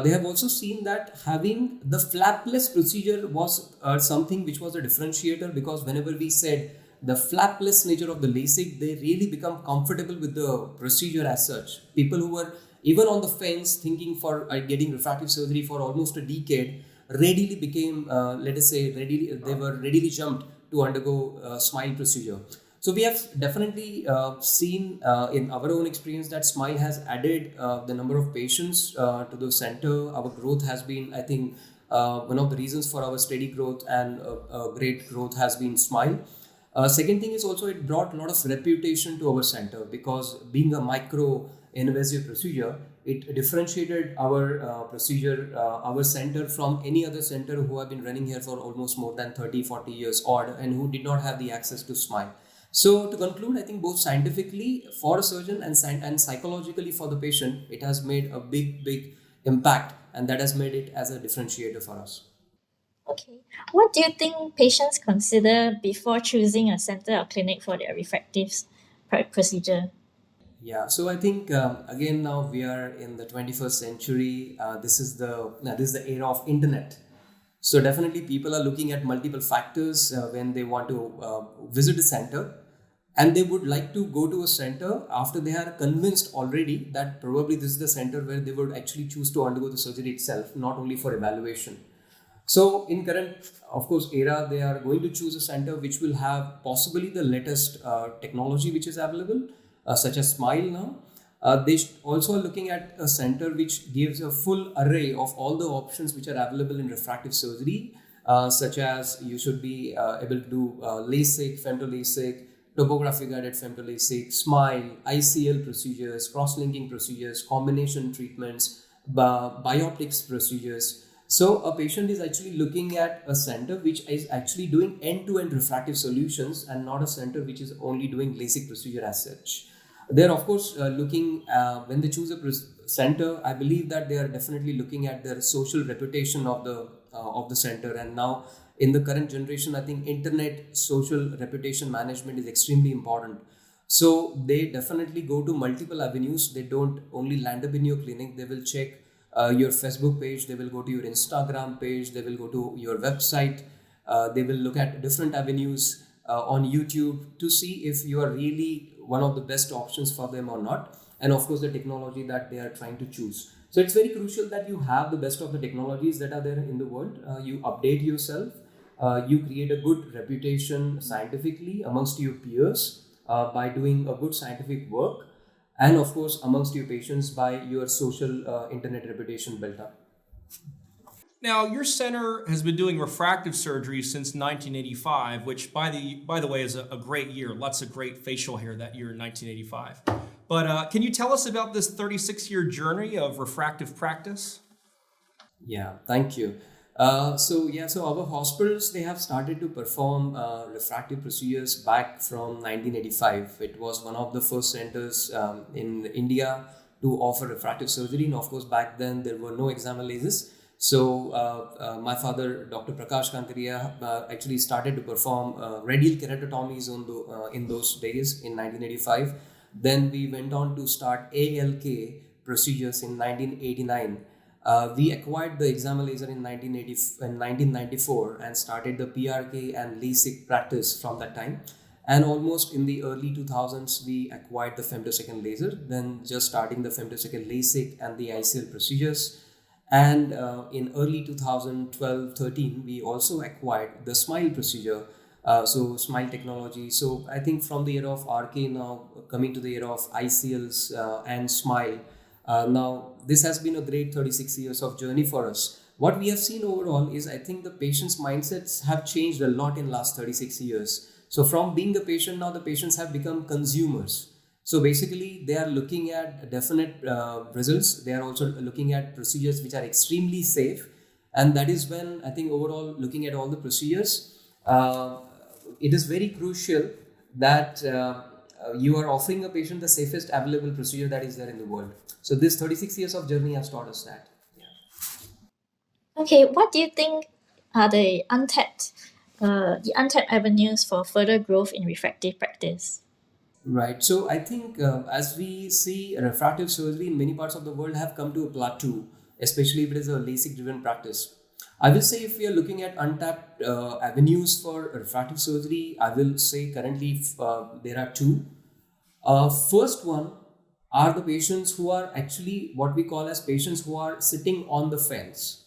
They have also seen that having the flapless procedure was something which was a differentiator, because whenever we said the flapless nature of the LASIK, they really become comfortable with the procedure as such. People who were even on the fence thinking for getting refractive surgery for almost a decade readily became, they were readily jumped to undergo SMILE procedure. So we have definitely seen in our own experience that SMILE has added the number of patients to the center. Our growth has been, I think, one of the reasons for our steady growth and great growth has been SMILE. Second thing is also it brought a lot of reputation to our center, because being a micro invasive procedure, it differentiated our procedure, our center from any other center who have been running here for almost more than 30-40 years odd and who did not have the access to SMILE. So to conclude, I think both scientifically for a surgeon and psychologically for the patient, it has made a big impact, and that has made it as a differentiator for us. Okay. What do you think patients consider before choosing a center or clinic for their refractive procedure? Yeah, so I think again now we are in the 21st century. This is the era of internet. So definitely people are looking at multiple factors when they want to visit a center, and they would like to go to a center after they are convinced already that probably this is the center where they would actually choose to undergo the surgery itself, not only for evaluation. So in current, of course, era, they are going to choose a center which will have possibly the latest technology which is available, such as SMILE now. They also are looking at a center which gives a full array of all the options which are available in refractive surgery, such as you should be able to do LASIK, femto-LASIK, topography guided femto-LASIK, SMILE, ICL procedures, cross-linking procedures, combination treatments, bioptics procedures. So a patient is actually looking at a center which is actually doing end-to-end refractive solutions and not a center which is only doing LASIK procedure as such. They're of course looking, when they choose a center, I believe that they are definitely looking at the social reputation of the center. And now in the current generation, I think internet social reputation management is extremely important. So they definitely go to multiple avenues. They don't only land up in your clinic. They will check your Facebook page. They will go to your Instagram page. They will go to your website. They will look at different avenues on YouTube to see if you are really one of the best options for them or not. and of course the technology that they are trying to choose. So it's very crucial that you have the best of the technologies that are there in the world. You update yourself, you create a good reputation scientifically amongst your peers by doing a good scientific work, and of course amongst your patients by your social internet reputation built up. Now, your center has been doing refractive surgery since 1985, which, by the way, is a great year. Lots of great facial hair that year in 1985. But can you tell us about this 36-year journey of refractive practice? Yeah, thank you. So our hospitals, they have started to perform refractive procedures back from 1985. It was one of the first centers in India to offer refractive surgery, and of course back then there were no examined lasers. So my father, Dr. Prakash Kankariya, actually started to perform radial keratotomies in those days in 1985. Then we went on to start ALK procedures in 1989. We acquired the examined laser in 1994 and started the PRK and LASIK practice from that time. And almost in the early 2000s, we acquired the femtosecond laser, then just starting the femtosecond LASIK and the ICL procedures. And in early 2012-13, we also acquired the SMILE procedure, so SMILE technology. So I think from the era of RK now, coming to the era of ICLs and SMILE, now this has been a great 36 years of journey for us. What we have seen overall is, I think the patients' mindsets have changed a lot in last 36 years. So from being the patient, now the patients have become consumers. So basically, they are looking at definite results. They are also looking at procedures which are extremely safe. And that is when I think overall, looking at all the procedures, it is very crucial that you are offering a patient the safest available procedure that is there in the world. So this 36 years of journey has taught us that. Yeah. Okay, what do you think are the untapped avenues for further growth in refractive practice? Right. So I think as we see, refractive surgery in many parts of the world have come to a plateau, especially if it is a LASIK-driven practice. I will say if we are looking at untapped avenues for refractive surgery, I will say currently there are two. First one are the patients who are actually what we call as patients who are sitting on the fence.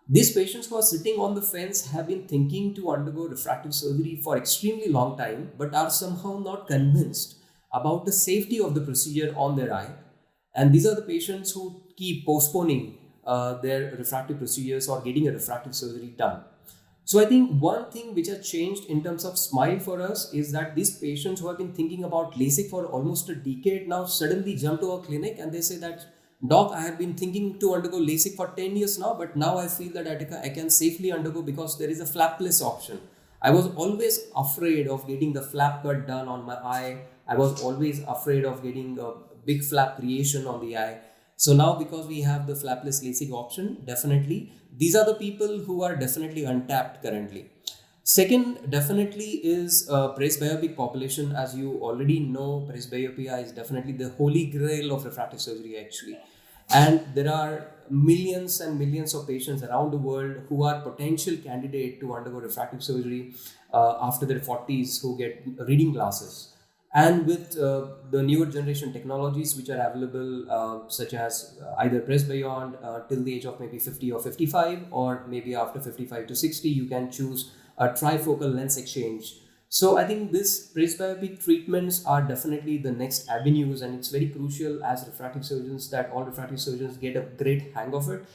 These patients who are sitting on the fence have been thinking to undergo refractive surgery for extremely long time, but are somehow not convinced about the safety of the procedure on their eye. And these are the patients who keep postponing their refractive procedures or getting a refractive surgery done. So I think one thing which has changed in terms of SMILE for us is that these patients who have been thinking about LASIK for almost a decade now suddenly jump to our clinic and they say that, Doc, I have been thinking to undergo LASIK for 10 years now, but now I feel that I can safely undergo because there is a flapless option. I was always afraid of getting the flap cut done on my eye. I was always afraid of getting a big flap creation on the eye. So now because we have the flapless LASIK option, definitely, these are the people who are definitely untapped currently. Second, definitely is presbyopic population. As you already know, presbyopia is definitely the holy grail of refractive surgery actually. And there are millions and millions of patients around the world who are potential candidate to undergo refractive surgery after their 40s who get reading glasses. And with the newer generation technologies which are available, such as either presbyond till the age of maybe 50 or 55, or maybe after 55 to 60, you can choose a trifocal lens exchange. So I think this presbyopic treatments are definitely the next avenues, and it's very crucial as refractive surgeons that all refractive surgeons get a great hang of it.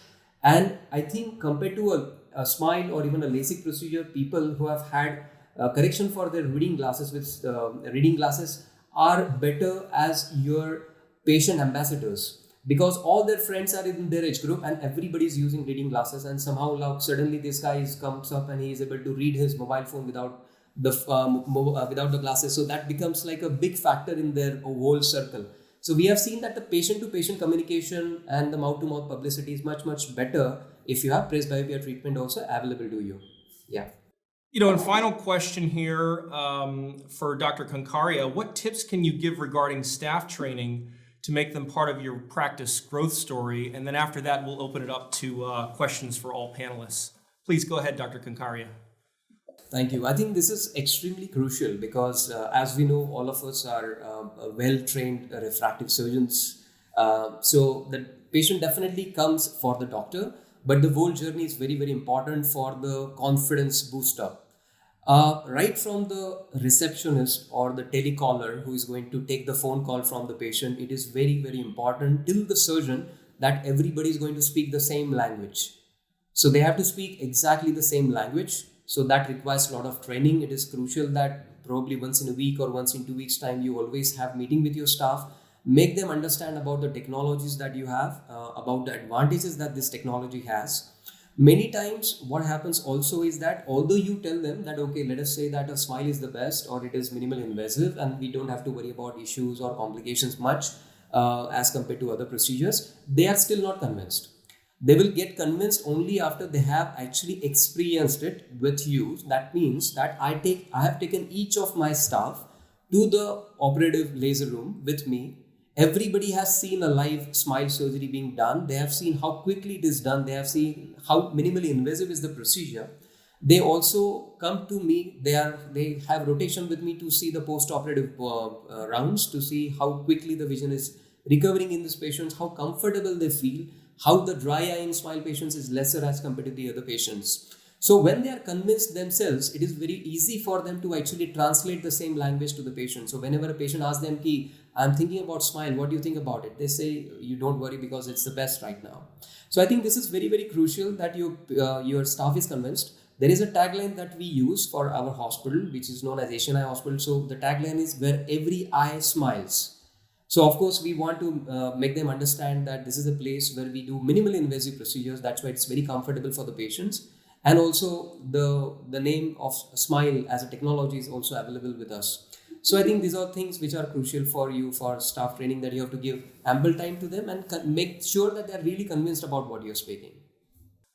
And I think compared to a SMILE or even a LASIK procedure, people who have had correction for their reading glasses with reading glasses are better as your patient ambassadors, because all their friends are in their age group and everybody is using reading glasses, and somehow suddenly this guy comes up and he is able to read his mobile phone without the glasses. So that becomes like a big factor in their whole circle. So we have seen that the patient-to-patient communication and the mouth-to-mouth publicity is much, much better if you have presbyopia treatment also available to you. Yeah. And final question here for Dr. Kankariya, what tips can you give regarding staff training to make them part of your practice growth story? And then after that, we'll open it up to questions for all panelists. Please go ahead, Dr. Kankariya. Thank you. I think this is extremely crucial because, as we know, all of us are well-trained refractive surgeons. So the patient definitely comes for the doctor, but the whole journey is very, very important for the confidence booster. Right from the receptionist or the telecaller who is going to take the phone call from the patient, it is very, very important till the surgeon that everybody is going to speak the same language. So they have to speak exactly the same language. So that requires a lot of training. It is crucial that probably once in a week or once in 2 weeks time, you always have meeting with your staff, make them understand about the technologies that you have, about the advantages that this technology has. Many times what happens also is that although you tell them that, okay, let us say that a smile is the best or it is minimal invasive and we don't have to worry about issues or complications much as compared to other procedures, they are still not convinced. They will get convinced only after they have actually experienced it with you. That means that I have taken each of my staff to the operative laser room with me. Everybody has seen a live smile surgery being done. They have seen how quickly it is done. They have seen how minimally invasive is the procedure. They also come to me. They have rotation with me to see the post-operative rounds, to see how quickly the vision is recovering in these patients, how comfortable they feel, how the dry eye in smile patients is lesser as compared to the other patients. So when they are convinced themselves, it is very easy for them to actually translate the same language to the patient. So whenever a patient asks them, I'm thinking about smile, what do you think about it? They say, you don't worry because it's the best right now. So I think this is very, very crucial that your staff is convinced. There is a tagline that we use for our hospital, which is known as Asian Eye Hospital. So the tagline is where every eye smiles. So of course, we want to make them understand that this is a place where we do minimal invasive procedures. That's why it's very comfortable for the patients. And also the name of Smile as a technology is also available with us. So I think these are things which are crucial for you for staff training, that you have to give ample time to them and make sure that they're really convinced about what you're speaking.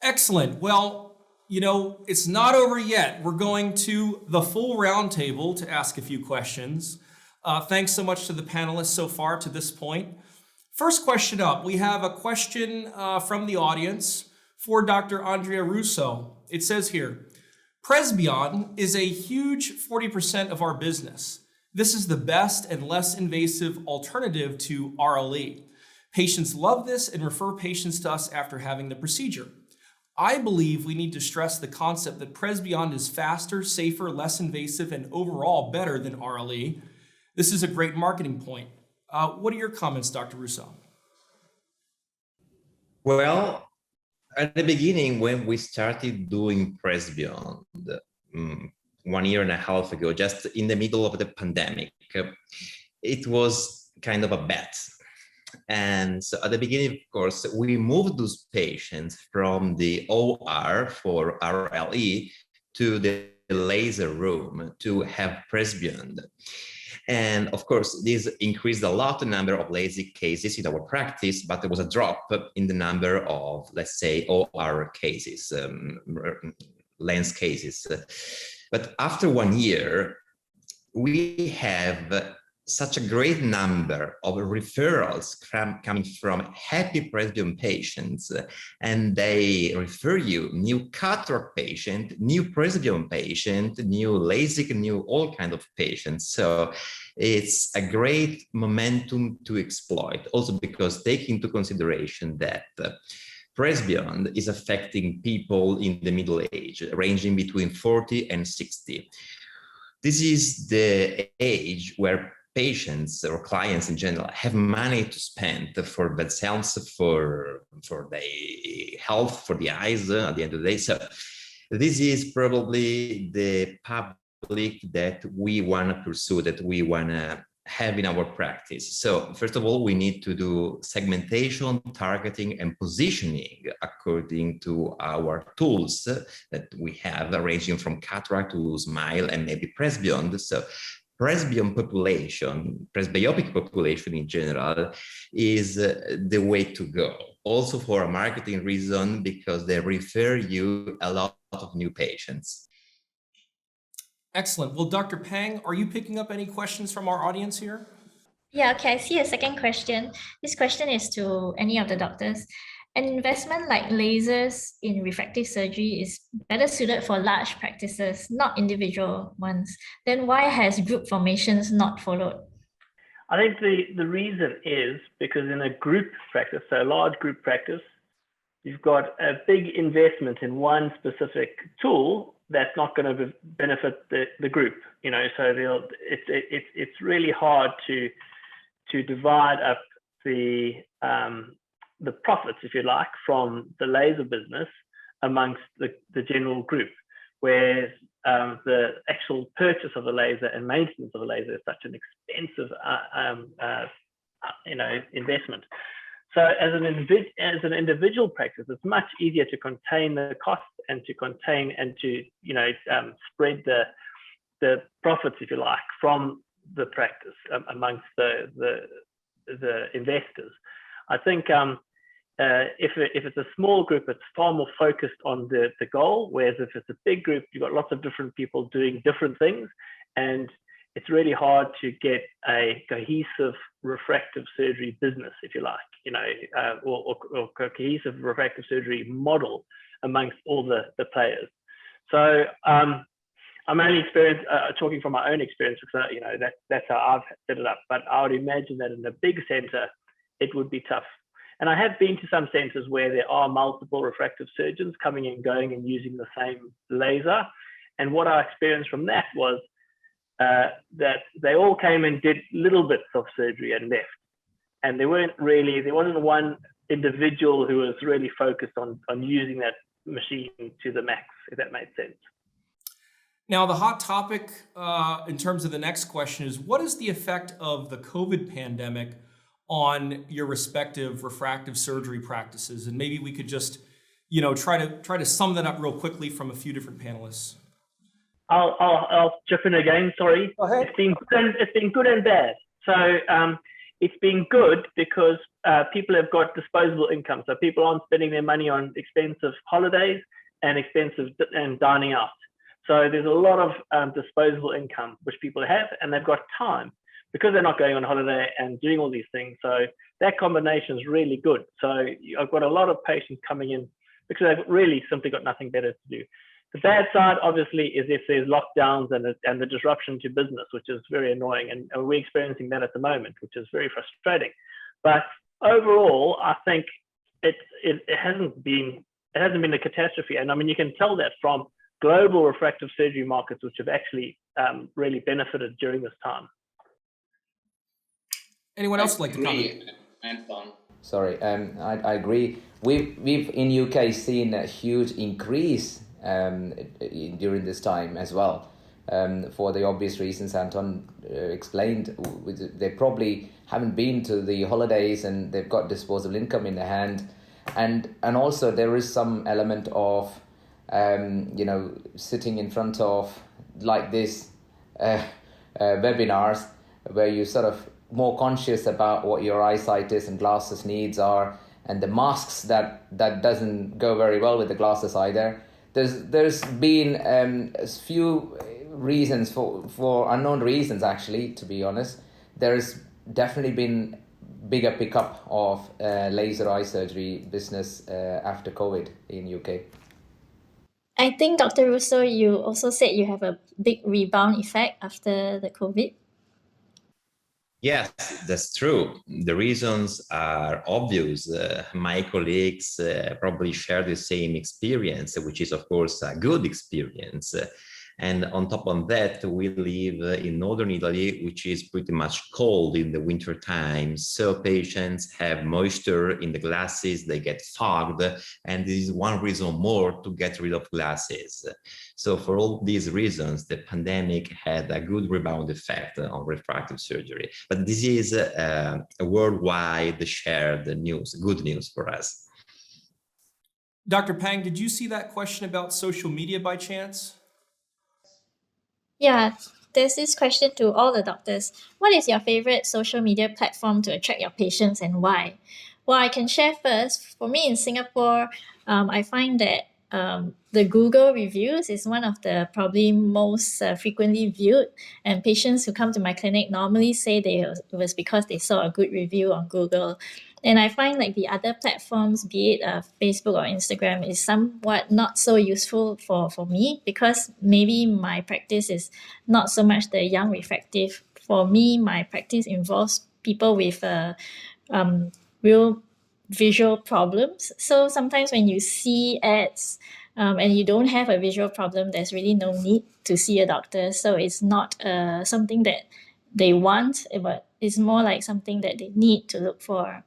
Excellent. Well, it's not over yet. We're going to the full roundtable to ask a few questions. Thanks so much to the panelists so far to this point. First question up, we have a question from the audience for Dr. Andrea Russo. It says here, Presbyon is a huge 40% of our business. This is the best and less invasive alternative to RLE. Patients love this and refer patients to us after having the procedure. I believe we need to stress the concept that Presbyon is faster, safer, less invasive, and overall better than RLE. This is a great marketing point. What are your comments, Dr. Russo? Well, at the beginning, when we started doing Presbyon 1.5 years ago, just in the middle of the pandemic, it was kind of a bet. And so at the beginning, of course, we moved those patients from the OR for RLE to the laser room to have Presbyon. And of course, this increased a lot the number of LASIK cases in our practice, but there was a drop in the number of, let's say, OR cases, lens cases. But after 1 year, we have such a great number of referrals coming from happy Presbyon patients, and they refer you new cataract patient, new Presbyon patient, new LASIK, new all kind of patients. So it's a great momentum to exploit, also because take into consideration that Presbyon is affecting people in the middle age, ranging between 40 and 60. This is the age where patients or clients in general have money to spend for themselves, for the health, for the eyes at the end of the day. So this is probably the public that we want to pursue, that we want to have in our practice. So first of all, we need to do segmentation, targeting, and positioning according to our tools that we have, ranging from cataract to smile and maybe Presbyon. So presbyon population, presbyopic population in general, is the way to go. Also for a marketing reason, because they refer you a lot of new patients. Excellent. Well, Dr. Pang, are you picking up any questions from our audience here? Yeah, okay, I see a second question. This question is to any of the doctors. An investment like lasers in refractive surgery is better suited for large practices, not individual ones. Then why has group formations not followed? I think the reason is because in a group practice, so a large group practice, you've got a big investment in one specific tool that's not going to benefit the group. So it's really hard to divide up the profits, if you like, from the laser business amongst the general group, whereas the actual purchase of the laser and maintenance of the laser is such an expensive investment. So as an individual practice, it's much easier to contain the costs and to contain and to spread the profits, if you like, from the practice amongst the investors. I think if it's a small group, it's far more focused on the goal, whereas if it's a big group, you've got lots of different people doing different things, and it's really hard to get a cohesive refractive surgery business, if you like, or cohesive refractive surgery model amongst all the players. So I'm only talking from my own experience, because that's how I've set it up. But I would imagine that in a big center, it would be tough. And I have been to some centers where there are multiple refractive surgeons coming and going and using the same laser. And what I experienced from that was that they all came and did little bits of surgery and left. And there wasn't one individual who was really focused on using that machine to the max, if that made sense. Now, the hot topic in terms of the next question is, what is the effect of the COVID pandemic on your respective refractive surgery practices? And maybe we could just, try to sum that up real quickly from a few different panelists. I'll chip in again. Sorry. Go ahead. It's been good and bad. So it's been good because people have got disposable income. So people aren't spending their money on expensive holidays and dining out. So there's a lot of disposable income which people have, and they've got time because they're not going on holiday and doing all these things. So that combination is really good. So I've got a lot of patients coming in because they've really simply got nothing better to do. The bad side, obviously, is if there's lockdowns and the disruption to business, which is very annoying. And we're experiencing that at the moment, which is very frustrating. But overall, I think it hasn't been a catastrophe. And I mean, you can tell that from global refractive surgery markets, which have actually really benefited during this time. Anyone else like to comment? Anton. Sorry, I agree. We've in UK seen a huge increase during this time as well, for the obvious reasons Anton explained. They probably haven't been to the holidays and they've got disposable income in their hand, and also there is some element of sitting in front of like this webinars where you sort of more conscious about what your eyesight is and glasses needs are, and the masks that doesn't go very well with the glasses either. There's been a few reasons for unknown reasons, actually, to be honest. There's definitely been bigger pickup of laser eye surgery business after COVID in UK. I think, Dr. Russo, you also said you have a big rebound effect after the COVID. Yes, that's true. The reasons are obvious. My colleagues probably share the same experience, which is, of course, a good experience. And on top of that, we live in northern Italy, which is pretty much cold in the winter time. So patients have moisture in the glasses, they get fogged, and this is one reason more to get rid of glasses. So for all these reasons, the pandemic had a good rebound effect on refractive surgery. But this is a worldwide shared news, good news for us. Dr. Pang, did you see that question about social media by chance? Yeah, there's this question to all the doctors. What is your favorite social media platform to attract your patients and why? Well, I can share first. For me in Singapore, I find that the Google reviews is one of the probably most frequently viewed, and patients who come to my clinic normally say it was because they saw a good review on Google. And I find like the other platforms, be it Facebook or Instagram, is somewhat not so useful for me, because maybe my practice is not so much the young refractive. For me, my practice involves people with real visual problems. So sometimes when you see ads and you don't have a visual problem, there's really no need to see a doctor. So it's not something that they want, but it's more like something that they need to look for.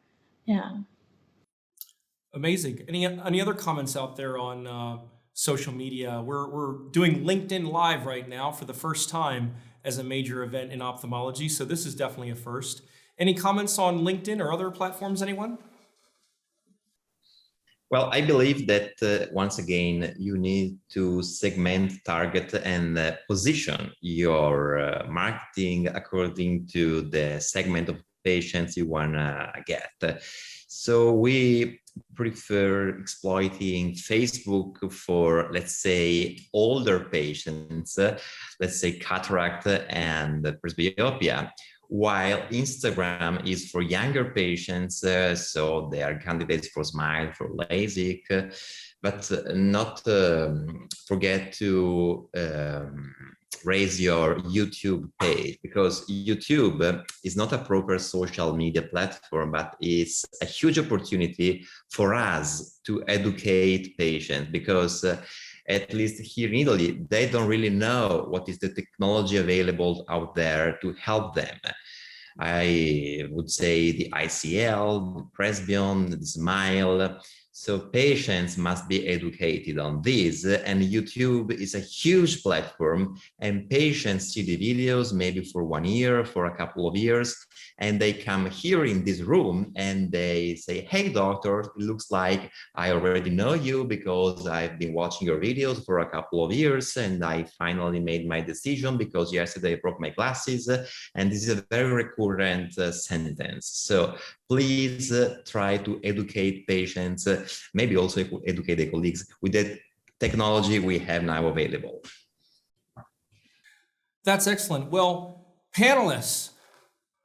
Yeah. Amazing. Any other comments out there on social media? We're doing LinkedIn Live right now for the first time as a major event in ophthalmology, so this is definitely a first. Any comments on LinkedIn or other platforms, anyone? Well, I believe that once again, you need to segment, target, and position your marketing according to the segment of patients you want to get. So we prefer exploiting Facebook for, let's say, older patients, let's say cataract and presbyopia, while Instagram is for younger patients, so they are candidates for SMILE, for LASIK, but not forget to raise your YouTube page, because YouTube is not a proper social media platform, but it's a huge opportunity for us to educate patients, because at least here in Italy, they don't really know what is the technology available out there to help them. I would say the ICL, the Presbyon, the SMILE. So patients must be educated on this, and YouTube is a huge platform, and patients see the videos maybe for 1 year, for a couple of years, and they come here in this room and they say, hey doctor, it looks like I already know you because I've been watching your videos for a couple of years, and I finally made my decision because yesterday I broke my glasses. And this is a very recurrent sentence. So please try to educate patients, maybe also educate the colleagues with the technology we have now available. That's excellent. Well, panelists,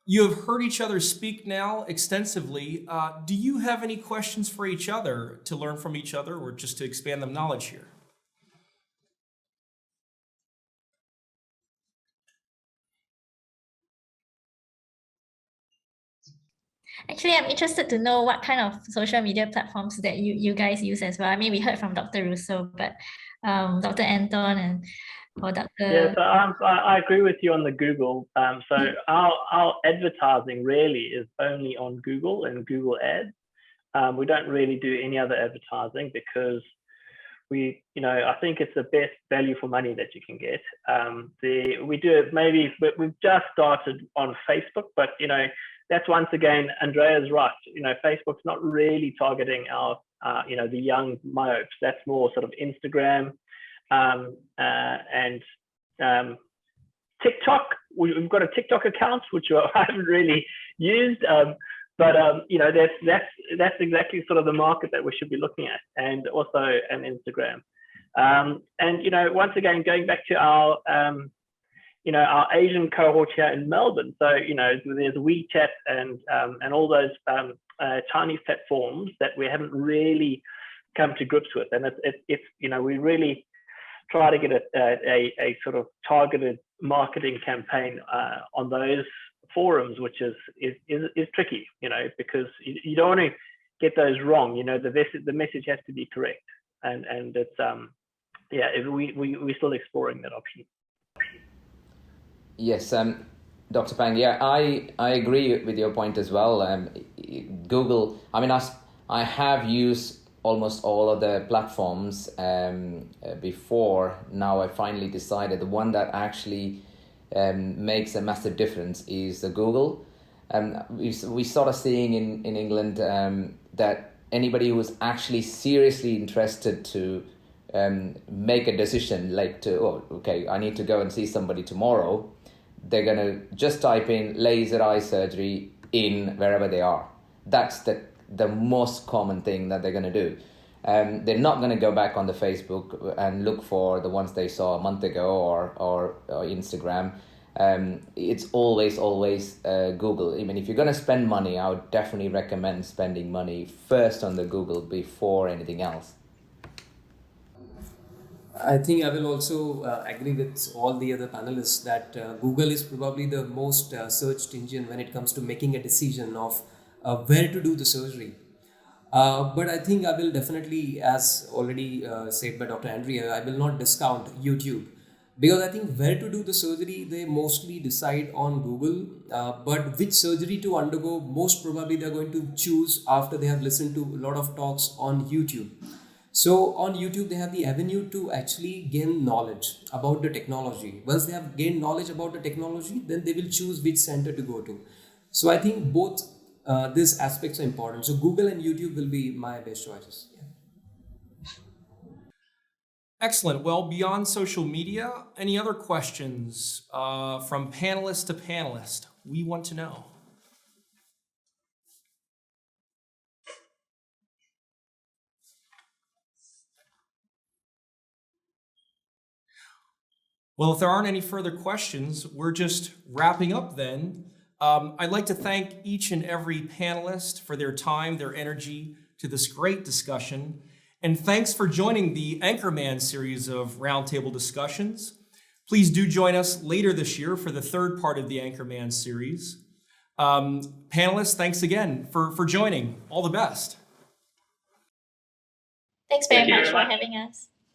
you have heard each other speak now extensively. Do you have any questions for each other to learn from each other, or just to expand the knowledge here? Actually, I'm interested to know what kind of social media platforms that you guys use as well. I mean, we heard from Dr. Russo, but Dr. Anton or Dr. Yeah, so I agree with you on the Google. So our advertising really is only on Google and Google Ads. We don't really do any other advertising because I think it's the best value for money that you can get. We do it maybe, but we've just started on Facebook, but that's once again, Andrea's right. Facebook's not really targeting our, the young myopes. That's more sort of Instagram and TikTok. We've got a TikTok account, which I haven't really used, but that's exactly sort of the market that we should be looking at, and also an Instagram. And once again, going back to our our Asian cohort here in Melbourne. So there's WeChat and all those Chinese platforms that we haven't really come to grips with, and it's we really try to get a sort of targeted marketing campaign on those forums, which is tricky, because you don't want to get those wrong. The message has to be correct, and it's we're still exploring that option. Yes, Dr. Pang, yeah, I agree with your point as well. Google, I mean, I have used almost all of the platforms before. Now I finally decided the one that actually makes a massive difference is the Google. We started seeing in England that anybody who was actually seriously interested to make a decision, like I need to go and see somebody tomorrow, they're going to just type in laser eye surgery in wherever they are. That's the most common thing that they're going to do. They're not going to go back on the Facebook and look for the ones they saw a month ago or Instagram. it's always Google. I mean, if you're going to spend money, I would definitely recommend spending money first on the Google before anything else. I think I will also agree with all the other panelists that Google is probably the most searched engine when it comes to making a decision of where to do the surgery. But I think I will definitely, as already said by Dr. Andrea, I will not discount YouTube, because I think where to do the surgery, they mostly decide on Google, but which surgery to undergo, most probably they're going to choose after they have listened to a lot of talks on YouTube. So on YouTube, they have the avenue to actually gain knowledge about the technology. Once they have gained knowledge about the technology, then they will choose which center to go to. So I think both these aspects are important. So Google and YouTube will be my best choices. Yeah. Excellent. Well, beyond social media, any other questions from panelist to panelist? We want to know. Well, if there aren't any further questions, we're just wrapping up then. I'd like to thank each and every panelist for their time, their energy to this great discussion. And thanks for joining the Anchorman series of roundtable discussions. Please do join us later this year for the third part of the Anchorman series. Panelists, thanks again for joining. All the best. Thanks very much for having us.